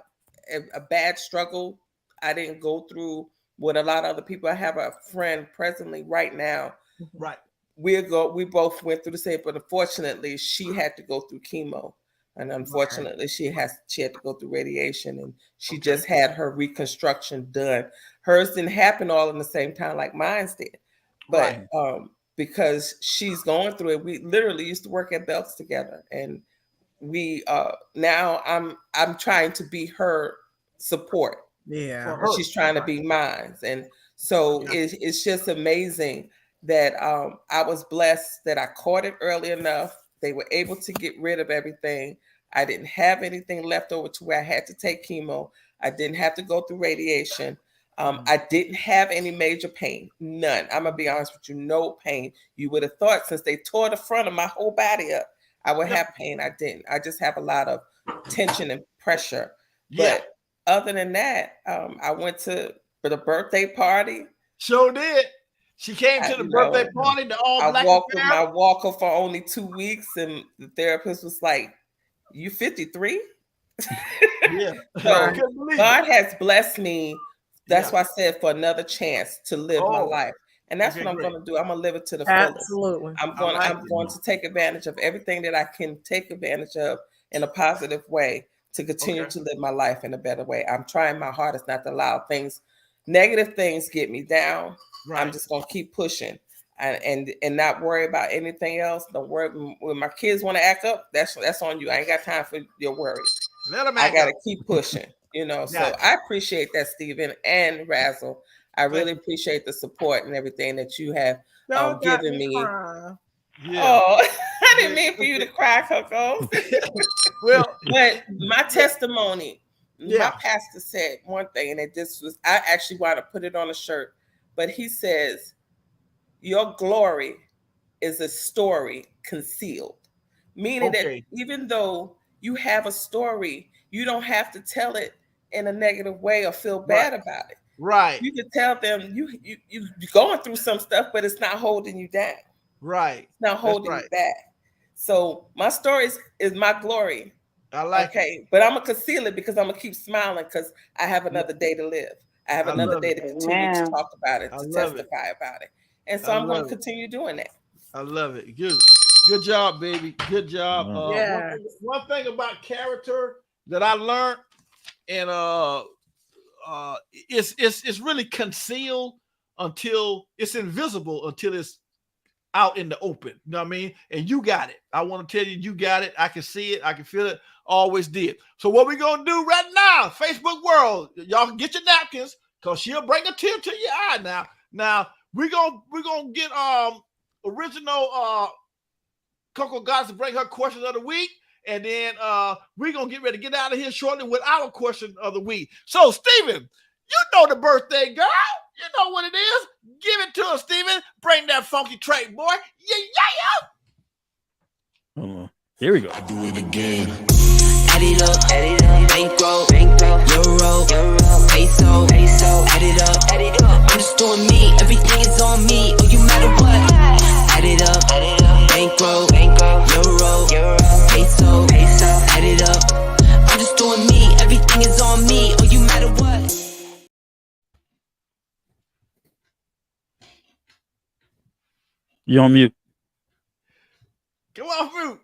a bad struggle. I didn't go through what a lot of other people. I have a friend presently right now. Right. We both went through the same, but unfortunately, she had to go through chemo, and unfortunately, she had to go through radiation, and she just had her reconstruction done. Hers didn't happen all in the same time like mine's did, but because she's going through it, we literally used to work at Belts together, and we now I'm trying to be her support. Yeah, she's trying to be mine, and so it's just amazing that I was blessed that I caught it early enough. They were able to get rid of everything. I didn't have anything left over to where I had to take chemo. I didn't have to go through radiation. I didn't have any major pain, none. I'm gonna be honest with you, no pain. You would have thought since they tore the front of my whole body up, I would have pain. I didn't. I just have a lot of tension and pressure. But other than that, I went for the birthday party. Sure did. She came to the birthday party. I walked with my walker for only 2 weeks, and the therapist was like, "You 53?" Yeah. So God has blessed me. That's why I said for another chance to live my life. And that's what I'm going to do. I'm going to live it to the fullest. Absolutely. I'm going to take advantage of everything that I can take advantage of in a positive way to continue to live my life in a better way. I'm trying my hardest not to allow negative things get me down. Right. I'm just going to keep pushing and not worry about anything else. Don't worry. When my kids want to act up, that's on you. I ain't got time for your worries. I got to keep pushing. So I appreciate that, Stephen and Razzle. I really appreciate the support and everything that you have given me. Oh, I didn't mean for you to cry, Coco. Well, but my testimony, my pastor said one thing, and I actually want to put it on a shirt, but he says, your glory is a story concealed. Meaning that even though you have a story, you don't have to tell it in a negative way or feel bad about it. Right. You can tell them you're going through some stuff, but it's not holding you down. Right. It's not holding you back. So my story is my glory. I like it. But I'm going to conceal it because I'm going to keep smiling because I have another day to live. I have another day to continue to talk about it, to testify about it. And so I'm going to continue doing that. I love it. Good job, baby. Good job. One thing about character that I learned, and it's really concealed until it's invisible, until it's out in the open. You know what I mean? And you got it. I want to tell you, you got it. I can see it. I can feel it. Always did. So what we're going to do right now, Facebook world, y'all can get your napkins because she'll bring a tear to your eye now. Now, we're gonna get original Coco Goddess to bring her question of the week. And then we're going to get ready to get out of here shortly with our question of the week. So, Steven, you know the birthday girl. You know what it is. Give it to us, Steven. Bring that funky track, boy. Yeah. Hold on. Here we go. Do it again. Add it up. Bankroll. Euro. Peso. Add it up. I'm just doing me. Everything is on me. Oh, you matter what. Add it up. Bankroll. Euro. Peso. Add it up. I'm just doing me. Everything is on me. Oh, you matter what. You're on mute. Come on, mute.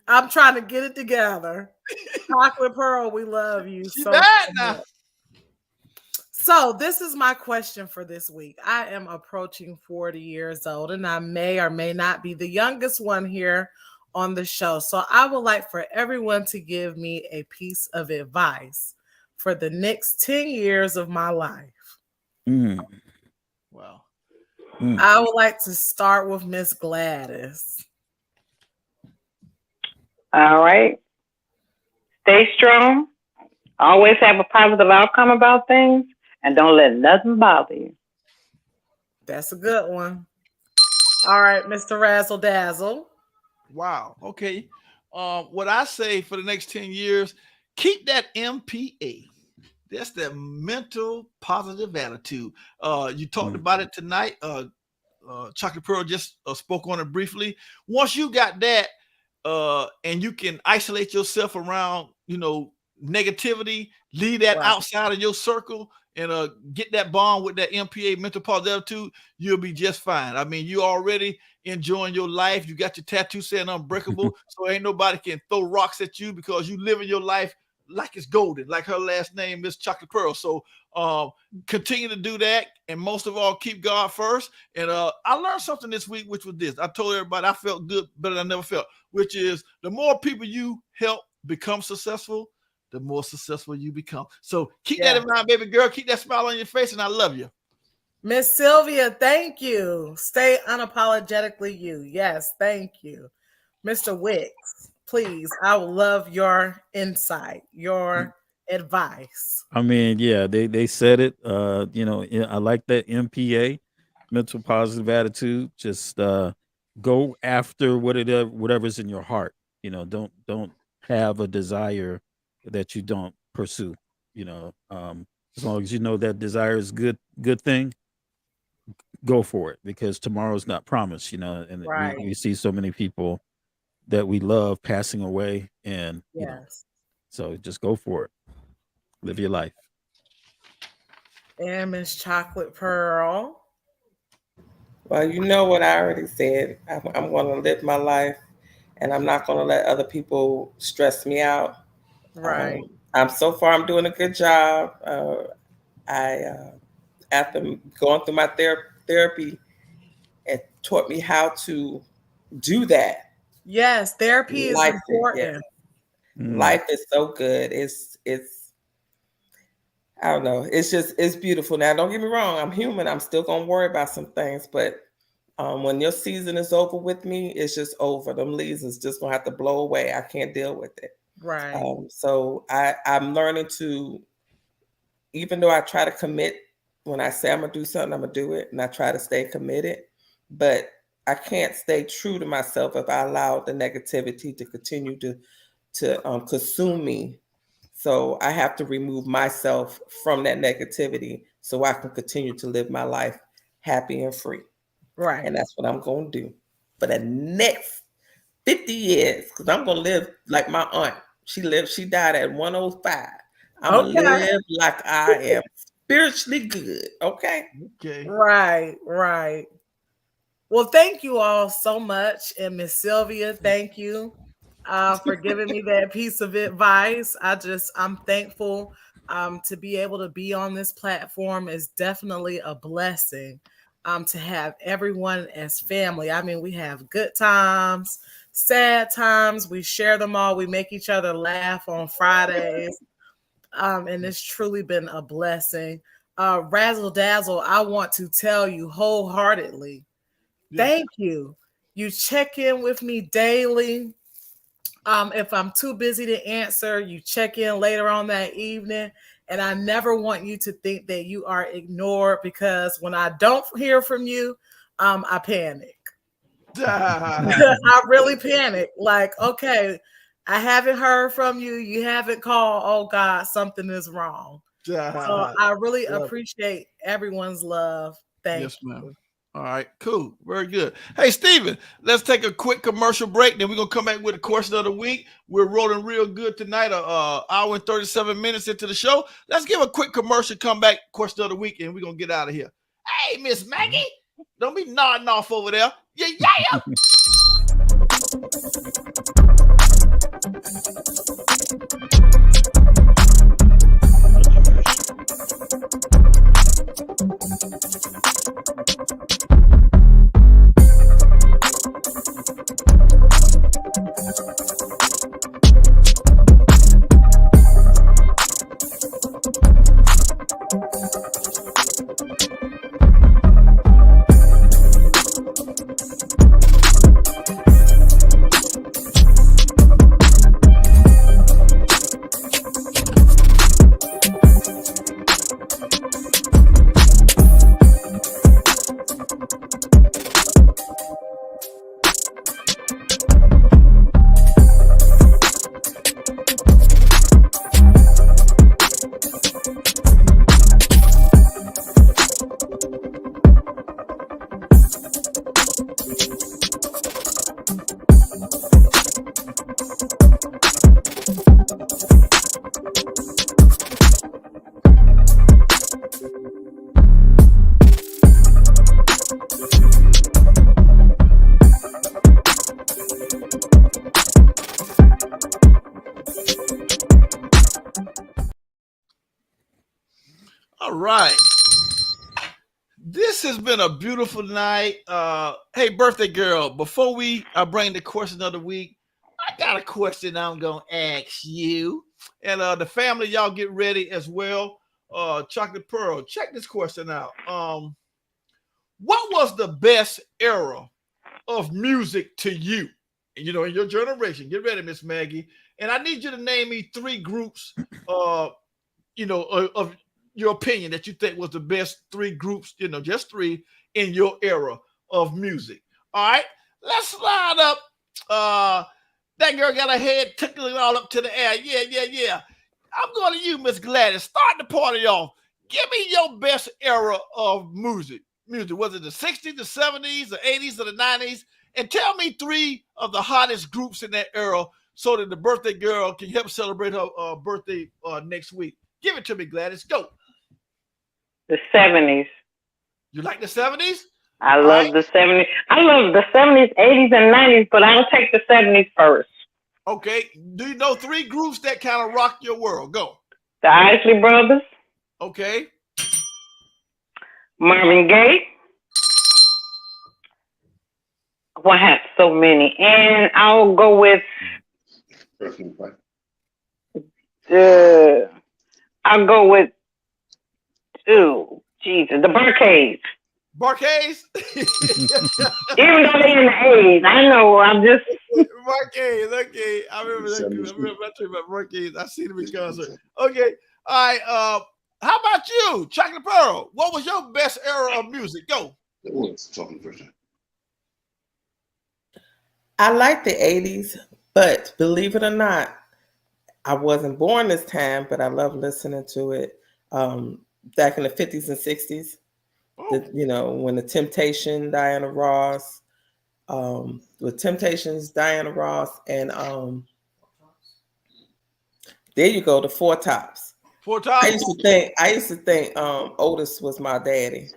I'm trying to get it together. Chocolate Pearl, we love you so much. Now. So this is my question for this week. I am approaching 40 years old, and I may or may not be the youngest one here on the show. So I would like for everyone to give me a piece of advice for the next 10 years of my life. Wow. I would like to start with Miss Gladys. All right. Stay strong. Always have a positive outcome about things, and don't let nothing bother you. That's a good one. All right, Mr. Razzle Dazzle. Wow. Okay. What I say for the next 10 years, keep that MPA. That's that mental positive attitude. You talked about it tonight. Chocolate Pearl just spoke on it briefly. Once you got that, and you can isolate yourself around, negativity, leave that outside of your circle, and get that bond with that MPA, mental positive attitude, you'll be just fine. I mean, you already enjoying your life. You got your tattoo saying unbreakable, so ain't nobody can throw rocks at you because you living your life like it's golden, like her last name is Chocolate Pearl. So continue to do that, and most of all, keep God first. And I learned something this week, which was this. I told everybody I felt good, better than I never felt, which is the more people you help become successful, the more successful you become. So keep that in mind, baby girl. Keep that smile on your face, and I love you. Miss Sylvia, thank you. Stay unapologetically you. Yes, thank you. Mr. Wicks, please, I would love your insight, your advice. I mean, yeah, they said it. I like that MPA, mental positive attitude. Just go after whatever's in your heart. Don't have a desire that you don't pursue. As long as you know that desire is good thing, go for it, because tomorrow's not promised. And we see so many people that we love passing away, and so just go for it. Live your life. And Miss Chocolate Pearl. Well, you know what I already said. I'm going to live my life, and I'm not going to let other people stress me out. Right. So far, I'm doing a good job. After going through my therapy, it taught me how to do that. Yes, therapy is important. Life is so good. It's I don't know. It's beautiful. Now, don't get me wrong. I'm human. I'm still going to worry about some things. But when your season is over with me, it's just over. Them leaves is just going to have to blow away. I can't deal with it. Right. So I'm learning to, even though I try to commit, when I say I'm going to do something, I'm going to do it. And I try to stay committed. But I can't stay true to myself if I allow the negativity to continue to consume me. So I have to remove myself from that negativity so I can continue to live my life happy and free. Right. And that's what I'm going to do for the next 50 years, because I'm going to live like my aunt. She died at 105. I'm going to live like I am spiritually good. Okay. Right. Well, thank you all so much. And Miss Sylvia, thank you for giving me that piece of advice. I'm thankful to be able to be on this platform. Is definitely a blessing to have everyone as family. I mean, we have good times, sad times. We share them all. We make each other laugh on Fridays. And it's truly been a blessing. Razzle Dazzle, I want to tell you wholeheartedly, thank you. You check in with me daily. If I'm too busy to answer, you check in later on that evening. And I never want you to think that you are ignored, because when I don't hear from you, I panic. I really panic. Like, okay, I haven't heard from you. You haven't called. Oh God, something is wrong. So I really appreciate everyone's love. Thank you. Ma'am. All right, cool. Very good. Hey, Steven, let's take a quick commercial break. Then we're going to come back with the question of the week. We're rolling real good tonight, hour and 37 minutes into the show. Let's give a quick commercial, come back, question of the week, and we're going to get out of here. Hey, Miss Maggie, don't be nodding off over there. Yeah. All right. This has been a beautiful night. Hey, birthday girl, before I bring the question of the week, I got a question I'm going to ask you. And the family, y'all get ready as well. Chocolate Pearl, check this question out. What was the best era of music to you? In your generation. Get ready, Miss Maggie. And I need you to name me 3 groups, of your opinion that you think was the best 3 groups, just 3 in your era of music. All right, let's slide up. That girl got her head tickling all up to the air. Yeah. I'm going to you, Miss Gladys. Start the party off. Give me your best era of music. Was it the 60s, the 70s, the 80s, or the 90s? And tell me 3 of the hottest groups in that era so that the birthday girl can help celebrate her birthday next week. Give it to me, Gladys. Go. The 70s. You like the 70s? I love the 70s. I love the 70s, 80s, and 90s, but I'll take the 70s first. Okay. Do you know 3 groups that kind of rock your world? Go. The Isley Brothers. Okay. Marvin Gaye. Well, I have so many. And I'll go with the Barcades. Barcades? Even though they're in the 80s, I know, I'm just... Barcades, okay. I remember that. I remember talking about Barcades. I see them in concert. Okay. All right. How about you, Chocolate Pearl? What was your best era of music? Go. I like the 80s, but believe it or not, I wasn't born this time, but I love listening to it. Back in the 50s and 60s, when the Temptation, Diana Ross, with Temptations, Diana Ross, and there you go, the Four Tops. Four Tops. I used to think Otis was my daddy.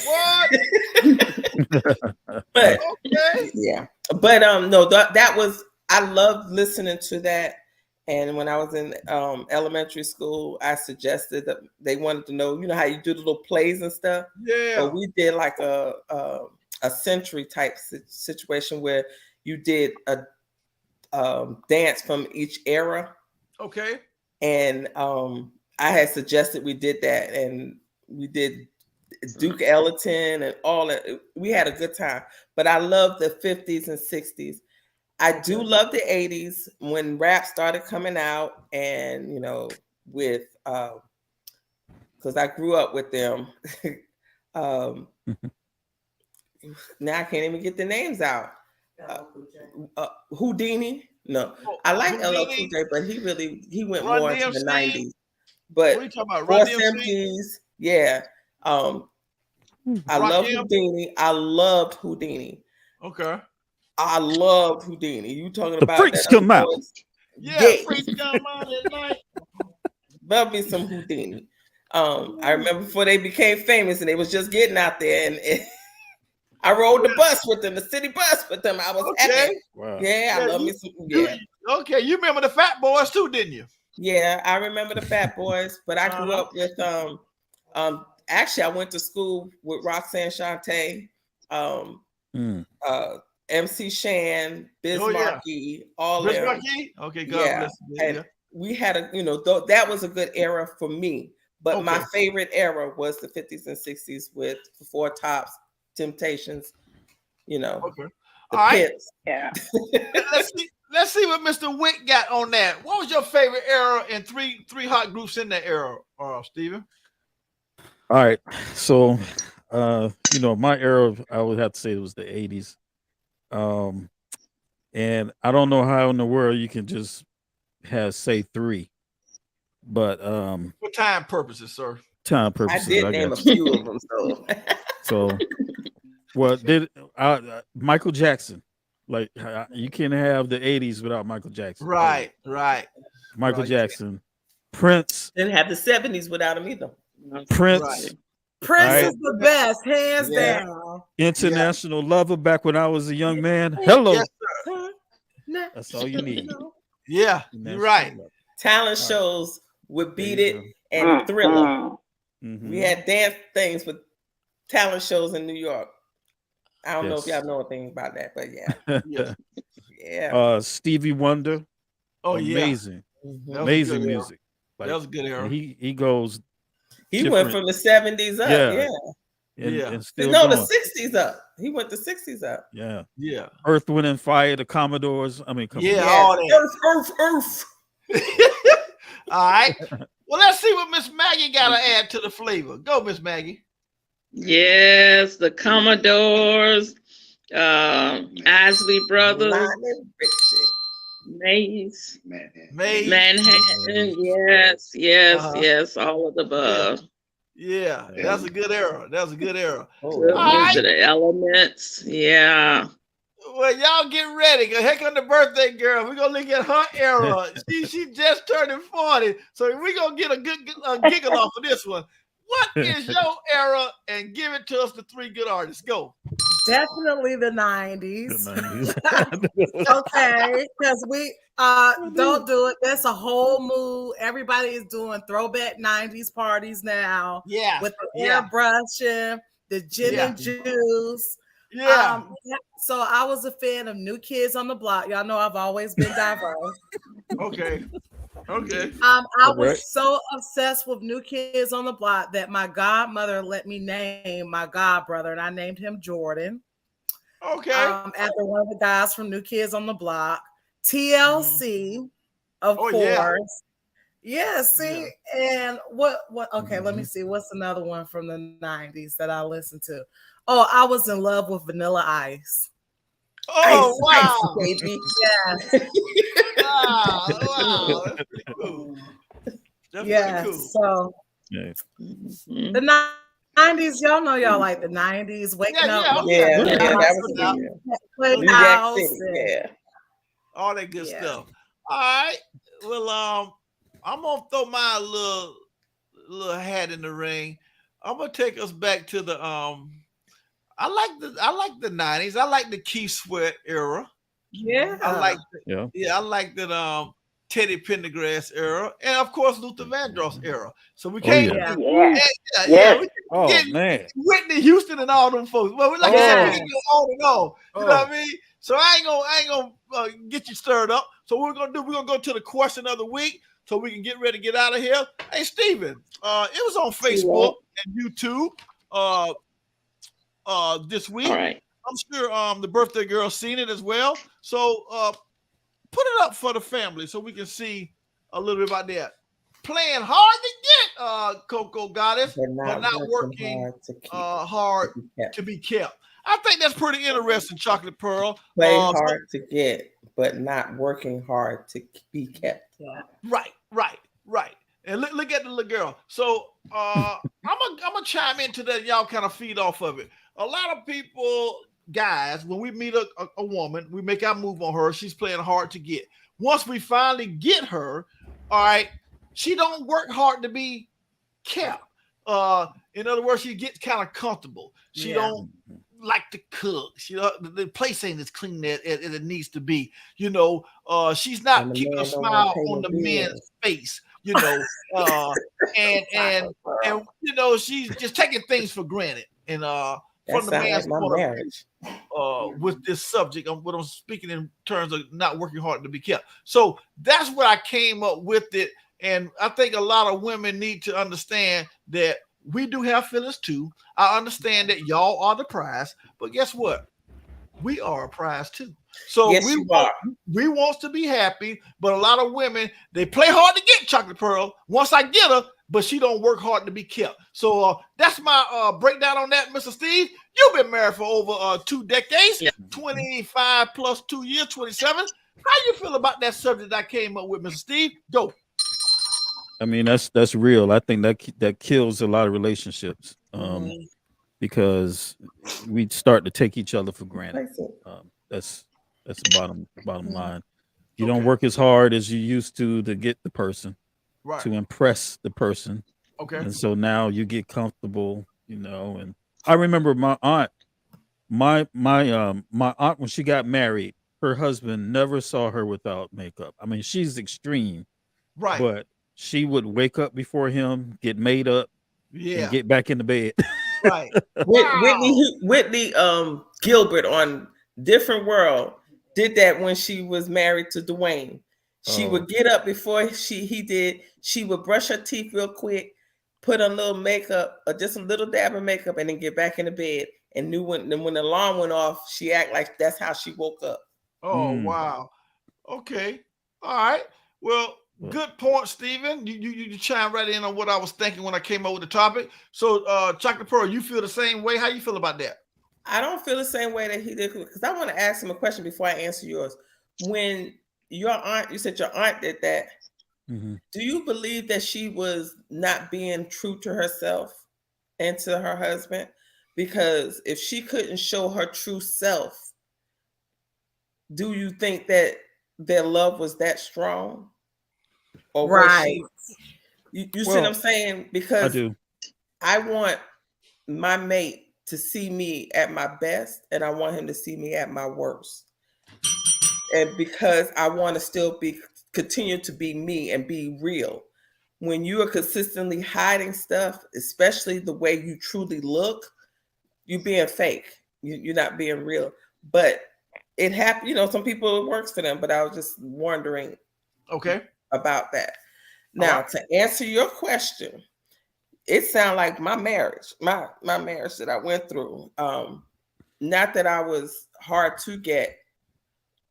What? But okay. Yeah. But no, that was, I loved listening to that. And when I was in elementary school, I suggested that they wanted to know, how you do the little plays and stuff. Yeah. So we did like a century type situation where you did a dance from each era. Okay. And I had suggested we did that, and We did Duke Ellington and all that. We had a good time. But I love the 50s and 60s. I do love the 80s when rap started coming out, and with because I grew up with them. Now I can't even get the names out. Houdini. No, I like LL Cool J, but he went Run more into DMC? the 90s. But What are you talking about? Run DMC? MPs, yeah. I love Houdini. I loved Houdini. Okay. I loved Houdini. You talking The about freaks that come out. Yeah, freaks come out at night. Love me some Houdini. I remember before they became famous and they was just getting out there, and I rode the bus with them, the city bus with them. I was happy. Wow. Yeah, I love me some. Yeah. Okay, you remember the Fat Boys too, didn't you? Yeah, I remember the Fat Boys, but I grew up with actually I went to school with Roxanne Shante, MC Shan, Biz Markie, all Biz them. Markie? Okay, God bless you. And we had that was a good era for me. But my favorite era was the 50s and 60s with the Four Tops, Temptations, Okay. the Pits. Yeah. Let's see what Mr. Wick got on that. What was your favorite era and three hot groups in that era, Steven? All right. So my era, I would have to say it was the 80s. And I don't know how in the world you can just say three. But for time purposes, sir. Time purposes. I did name a few of them, though. So Michael Jackson. Like you can't have the 80s without Michael Jackson. Right. Michael Jackson. Prince. Didn't have the 70s without him either. Prince. Right. Prince is the best, hands down. International lover back when I was a young man. Hello. Yes, that's all you need. Yeah, you're right. Talent shows would Beat It and Thriller. Mm-hmm. We had dance things with talent shows in New York. I don't know if y'all know anything about that, but yeah. Stevie Wonder. Oh, amazing. Yeah. Amazing music. Like, that was a good era. He goes. He went from the 70s up. And still the going. 60s up. He went the 60s up. Yeah. Earth, Wind, and Fire, the Commodores. I mean, come on. All that. Earth. All right. Well, let's see what Miss Maggie got to add to the flavor. Go, Miss Maggie. Yes, the Commodores, Isley Brothers, Maze, Manhattan. Yes, all of the above. Yeah, that's a good era. The Elements. Yeah. Well, y'all get ready. Here come the birthday girl. We're gonna look at her era. she just turning 40, so we're gonna get a good giggle off of this one. What is your era? And give it to us, the three good artists. Go. Definitely the 90s. Okay, because we don't do it. That's a whole mood. Everybody is doing throwback 90s parties now. Yeah. With the airbrushing, the gin and juice. Yeah. So I was a fan of New Kids on the Block. Y'all know I've always been diverse. Okay. I was so obsessed with New Kids on the Block that my godmother let me name my godbrother, and I named him Jordan. Okay. After one of the guys from New Kids on the Block. TLC, of course. Yeah, see, and what okay, let me see. What's another one from the 90s that I listened to? Oh, I was in love with Vanilla Ice. Oh, wow. Ice, baby. Yeah. Wow. That's pretty cool. Pretty cool. So the 90s, y'all know y'all like the 90s, waking up. That was Playhouse. All that good stuff. All right. Well, I'm gonna throw my little hat in the ring. I'm gonna take us back to the I like the 90s. I like the Keith Sweat era. Yeah. I like I like the Teddy Pendergrass era, and of course Luther Vandross era. So we can't man, Whitney Houston and all them folks. Well, like I said, we can go on and on. You know what I mean? So I ain't gonna get you stirred up. So what we're gonna go to the question of the week so we can get ready to get out of here. Hey, Steven, it was on Facebook and YouTube this week. All right. I'm sure the birthday girl seen it as well. So put it up for the family so we can see a little bit about that. Playing hard to get, Coco Goddess, but not working hard to be kept. I think that's pretty interesting, Chocolate Pearl. Play hard to get, but not working hard to be kept. Right. And look at the little girl. So I'm gonna chime into that. Y'all kind of feed off of it. A lot of people, guys, when we meet a woman, we make our move on her. She's playing hard to get. Once we finally get her, all right, she don't work hard to be kept. In other words, she gets kind of comfortable. She don't like to cook. The place ain't as clean as it needs to be. She's not keeping a smile on the man's face. And she's just taking things for granted. And from the man's point of view, with this subject, what I'm speaking in terms of not working hard to be kept. So that's where I came up with it. And I think a lot of women need to understand that we do have feelings too. I understand that y'all are the prize, but guess what? We are a prize too. So yes, we want to be happy, but a lot of women, they play hard to get Chocolate Pearl. Once I get her, but she don't work hard to be kept. So that's my breakdown on that, Mr. Steve. You've been married for over 2 decades, 25 plus 2 years, 27. How you feel about that subject I came up with, Mr. Steve? Go. I mean, that's real. I think that kills a lot of relationships because we start to take each other for granted. That's the bottom line. You don't work as hard as you used to get the person, to impress the person. Okay. And so now you get comfortable, And I remember my aunt, my aunt, when she got married, her husband never saw her without makeup. I mean, she's extreme, right? But she would wake up before him, get made up, and get back in the bed. Right. Whitney Gilbert on Different World did that when she was married to Dwayne. She would get up before he did. She would brush her teeth real quick, put on a little makeup, or just a little dab of makeup, and then get back in the bed. And knew when the alarm went off, she act like that's how she woke up. Oh wow. Okay. All right. Well, good point, Steven. You chime right in on what I was thinking when I came up with the topic. So, Chocolate Pearl, you feel the same way? How you feel about that? I don't feel the same way that he did, because I want to ask him a question before I answer yours. When your aunt, you said your aunt did that, do you believe that she was not being true to herself and to her husband? Because if she couldn't show her true self, do you think that their love was that strong? Or you see what I'm saying? Because I do. I want my mate to see me at my best, and I want him to see me at my worst. And because I want to still continue to be me and be real. When you are consistently hiding stuff, especially the way you truly look, you're being fake. You're not being real. But it happened, some people it works for them, but I was just wondering about that. Now, to answer your question, it sounds like my marriage, my marriage that I went through, not that I was hard to get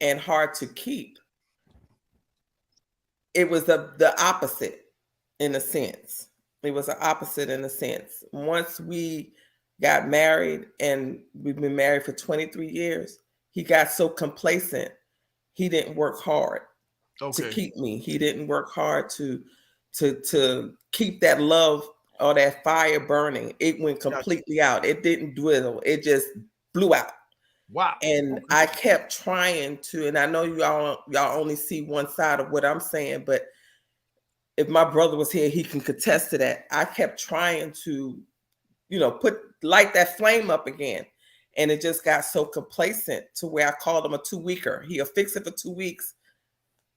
and hard to keep. It was the opposite in a sense. It was the opposite in a sense. Once we got married, and we've been married for 23 years, he got so complacent, he didn't work hard to keep me. He didn't work hard to keep that love or that fire burning. It went completely out. It didn't dwindle. It just blew out. Wow. And I kept trying to, and I know y'all only see one side of what I'm saying, but if my brother was here, he can contest to that. I kept trying to, light that flame up again. And it just got so complacent to where I called him a 2-weeker. He'll fix it for 2 weeks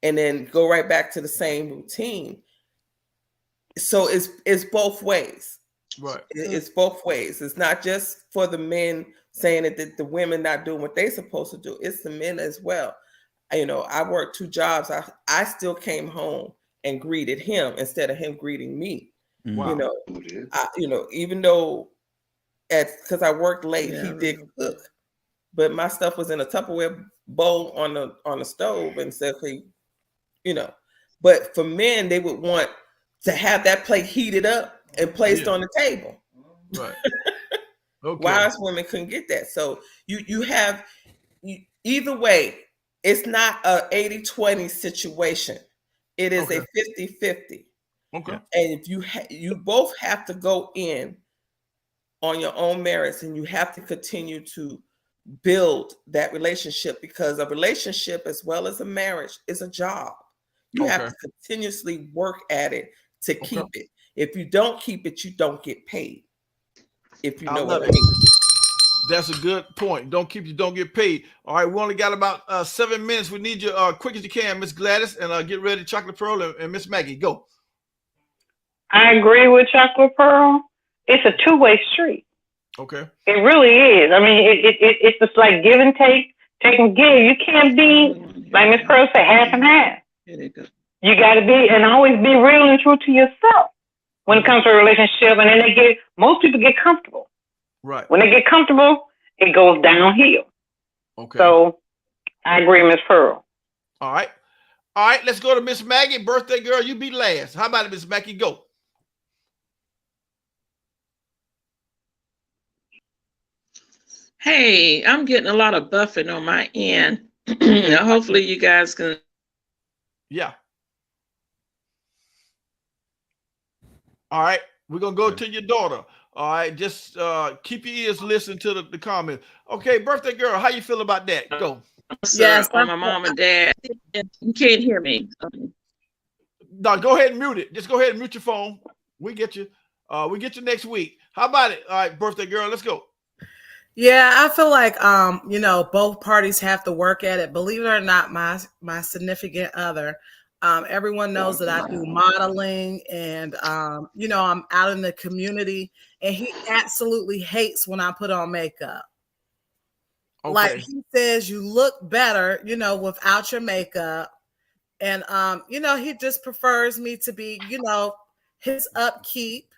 and then go right back to the same routine. So it's both ways. Right. It's both ways. It's not just for the men saying that the women not doing what they supposed to do. It's the men as well. I worked 2 jobs. I still came home and greeted him instead of him greeting me. Wow. Even though because I worked late, he did cook, but my stuff was in a Tupperware bowl on the stove and said, but for men, they would want to have that plate heated up and placed on the table. Right. Okay. Why us women couldn't get that? So you have either way, it's not a 80-20 situation. It is a 50-50. Okay. And if you both have to go in on your own merits, and you have to continue to build that relationship, because a relationship as well as a marriage is a job. You have to continuously work at it to keep it. If you don't keep it, you don't get paid. If you know what I mean. That's a good point. Don't keep you don't get paid. All right, we only got about 7 minutes. We need you quick as you can, Miss Gladys, and get ready, Chocolate Pearl and Miss Maggie. Go. I agree with Chocolate Pearl. It's a two-way street. Okay. It really is. I mean, it's just like give and take and give. You can't be, like Miss Pearl said, half and half. You got to be, and always be real and true to yourself when it comes to a relationship. And then most people get comfortable. Right. When they get comfortable, it goes downhill. Okay. So I agree, Miss Pearl. All right. Let's go to Miss Maggie. Birthday girl, you be last. How about it, Miss Maggie? Go. Hey, I'm getting a lot of buffing on my end. Hopefully you guys can. Yeah. All right. We're going to go to your daughter. All right. Just keep your ears listening to the comments. Okay. Birthday girl, how you feel about that? Go. Yes. On my mom and dad. You can't hear me. No, go ahead and mute it. Just go ahead and mute your phone. We get you. We get you next week. How about it? All right, birthday girl, let's go. Yeah, I feel like both parties have to work at it. Believe it or not, my significant other, everyone knows that I do modeling, and I'm out in the community, and he absolutely hates when I put on makeup. Okay. Like he says, you look better, without your makeup, and he just prefers me to be, his upkeep.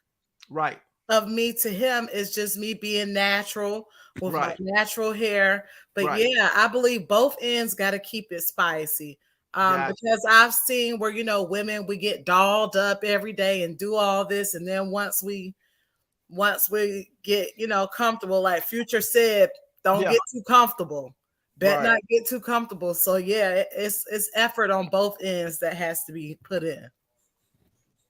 Right. Of me to him is just me being natural with my natural hair. But yeah, I believe both ends got to keep it spicy. Because I've seen where, women, we get dolled up every day and do all this. And then once we get, comfortable, like Future said, don't get too comfortable. Better not get too comfortable. So yeah, it's effort on both ends that has to be put in.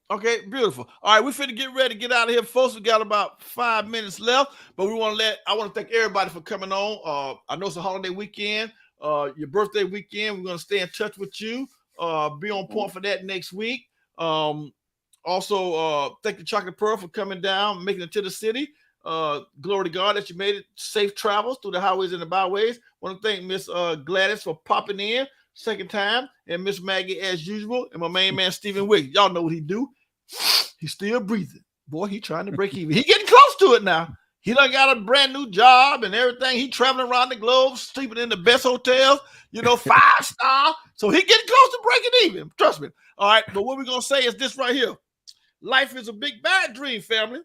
Okay, beautiful. All right, we're finna get ready to get out of here, folks. We got about 5 minutes left, but I want to thank everybody for coming on. I know it's a holiday weekend, your birthday weekend. We're gonna stay in touch with you. Be on point for that next week. Also, thank you, Chocolate Pearl, for coming down, making it to the city. Glory to God that you made it safe travels through the highways and the byways. Want to thank Miss Gladys for popping in second time, and Miss Maggie as usual, and my main man Stephen Wicks. Y'all know what he do. He's still breathing. Boy, he trying to break even. He getting close to it now. He done got a brand new job and everything. He traveling around the globe, sleeping in the best hotels, 5-star. So he getting close to breaking even. Trust me. All right, but what we're going to say is this right here. Life is a big bad dream, family.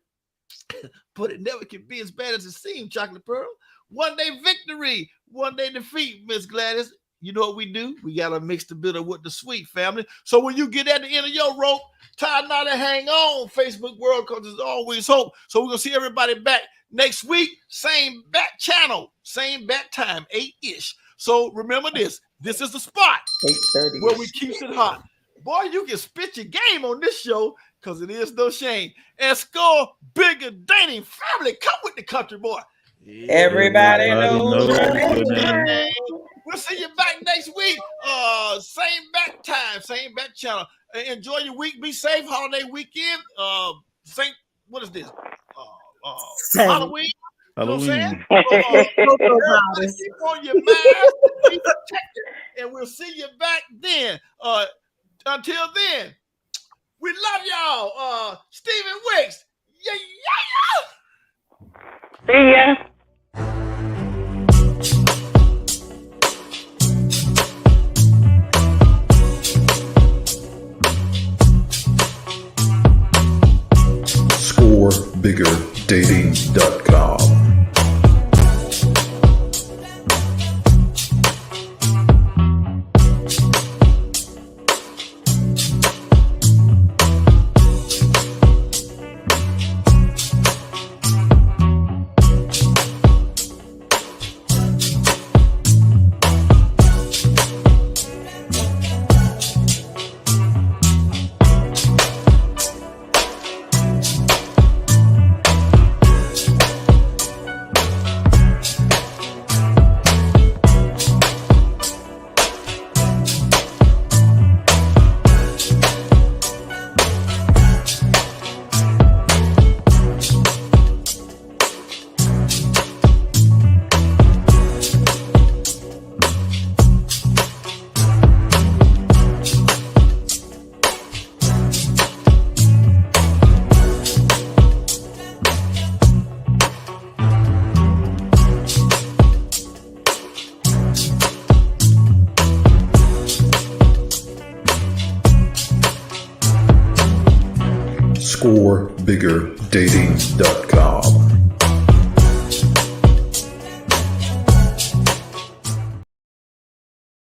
But it never can be as bad as it seems, Chocolate Pearl. One day victory, one day defeat, Miss Gladys. You know what we do? We got to mix the bitter with the sweet, family. So when you get at the end of your rope, tie a knot and hang on, Facebook world, because there's always hope. So we're going to see everybody back next week. Same bat channel, same bat time, 8-ish. So remember this. This is the spot 8:30 where we keep it hot. Boy, you can spit your game on this show because it is no shame. And Score Bigger Dating family. Come with the country, boy. Everybody knows your name. We'll see you back next week. Same back time, same back channel. Enjoy your week. Be safe. Holiday weekend. What is this? Halloween. You know what I'm saying? Keep on your mind. Be protected. And we'll see you back then. Until then, we love y'all. Stephen Wicks. Yeah. See ya. ScoreBiggerDating.com.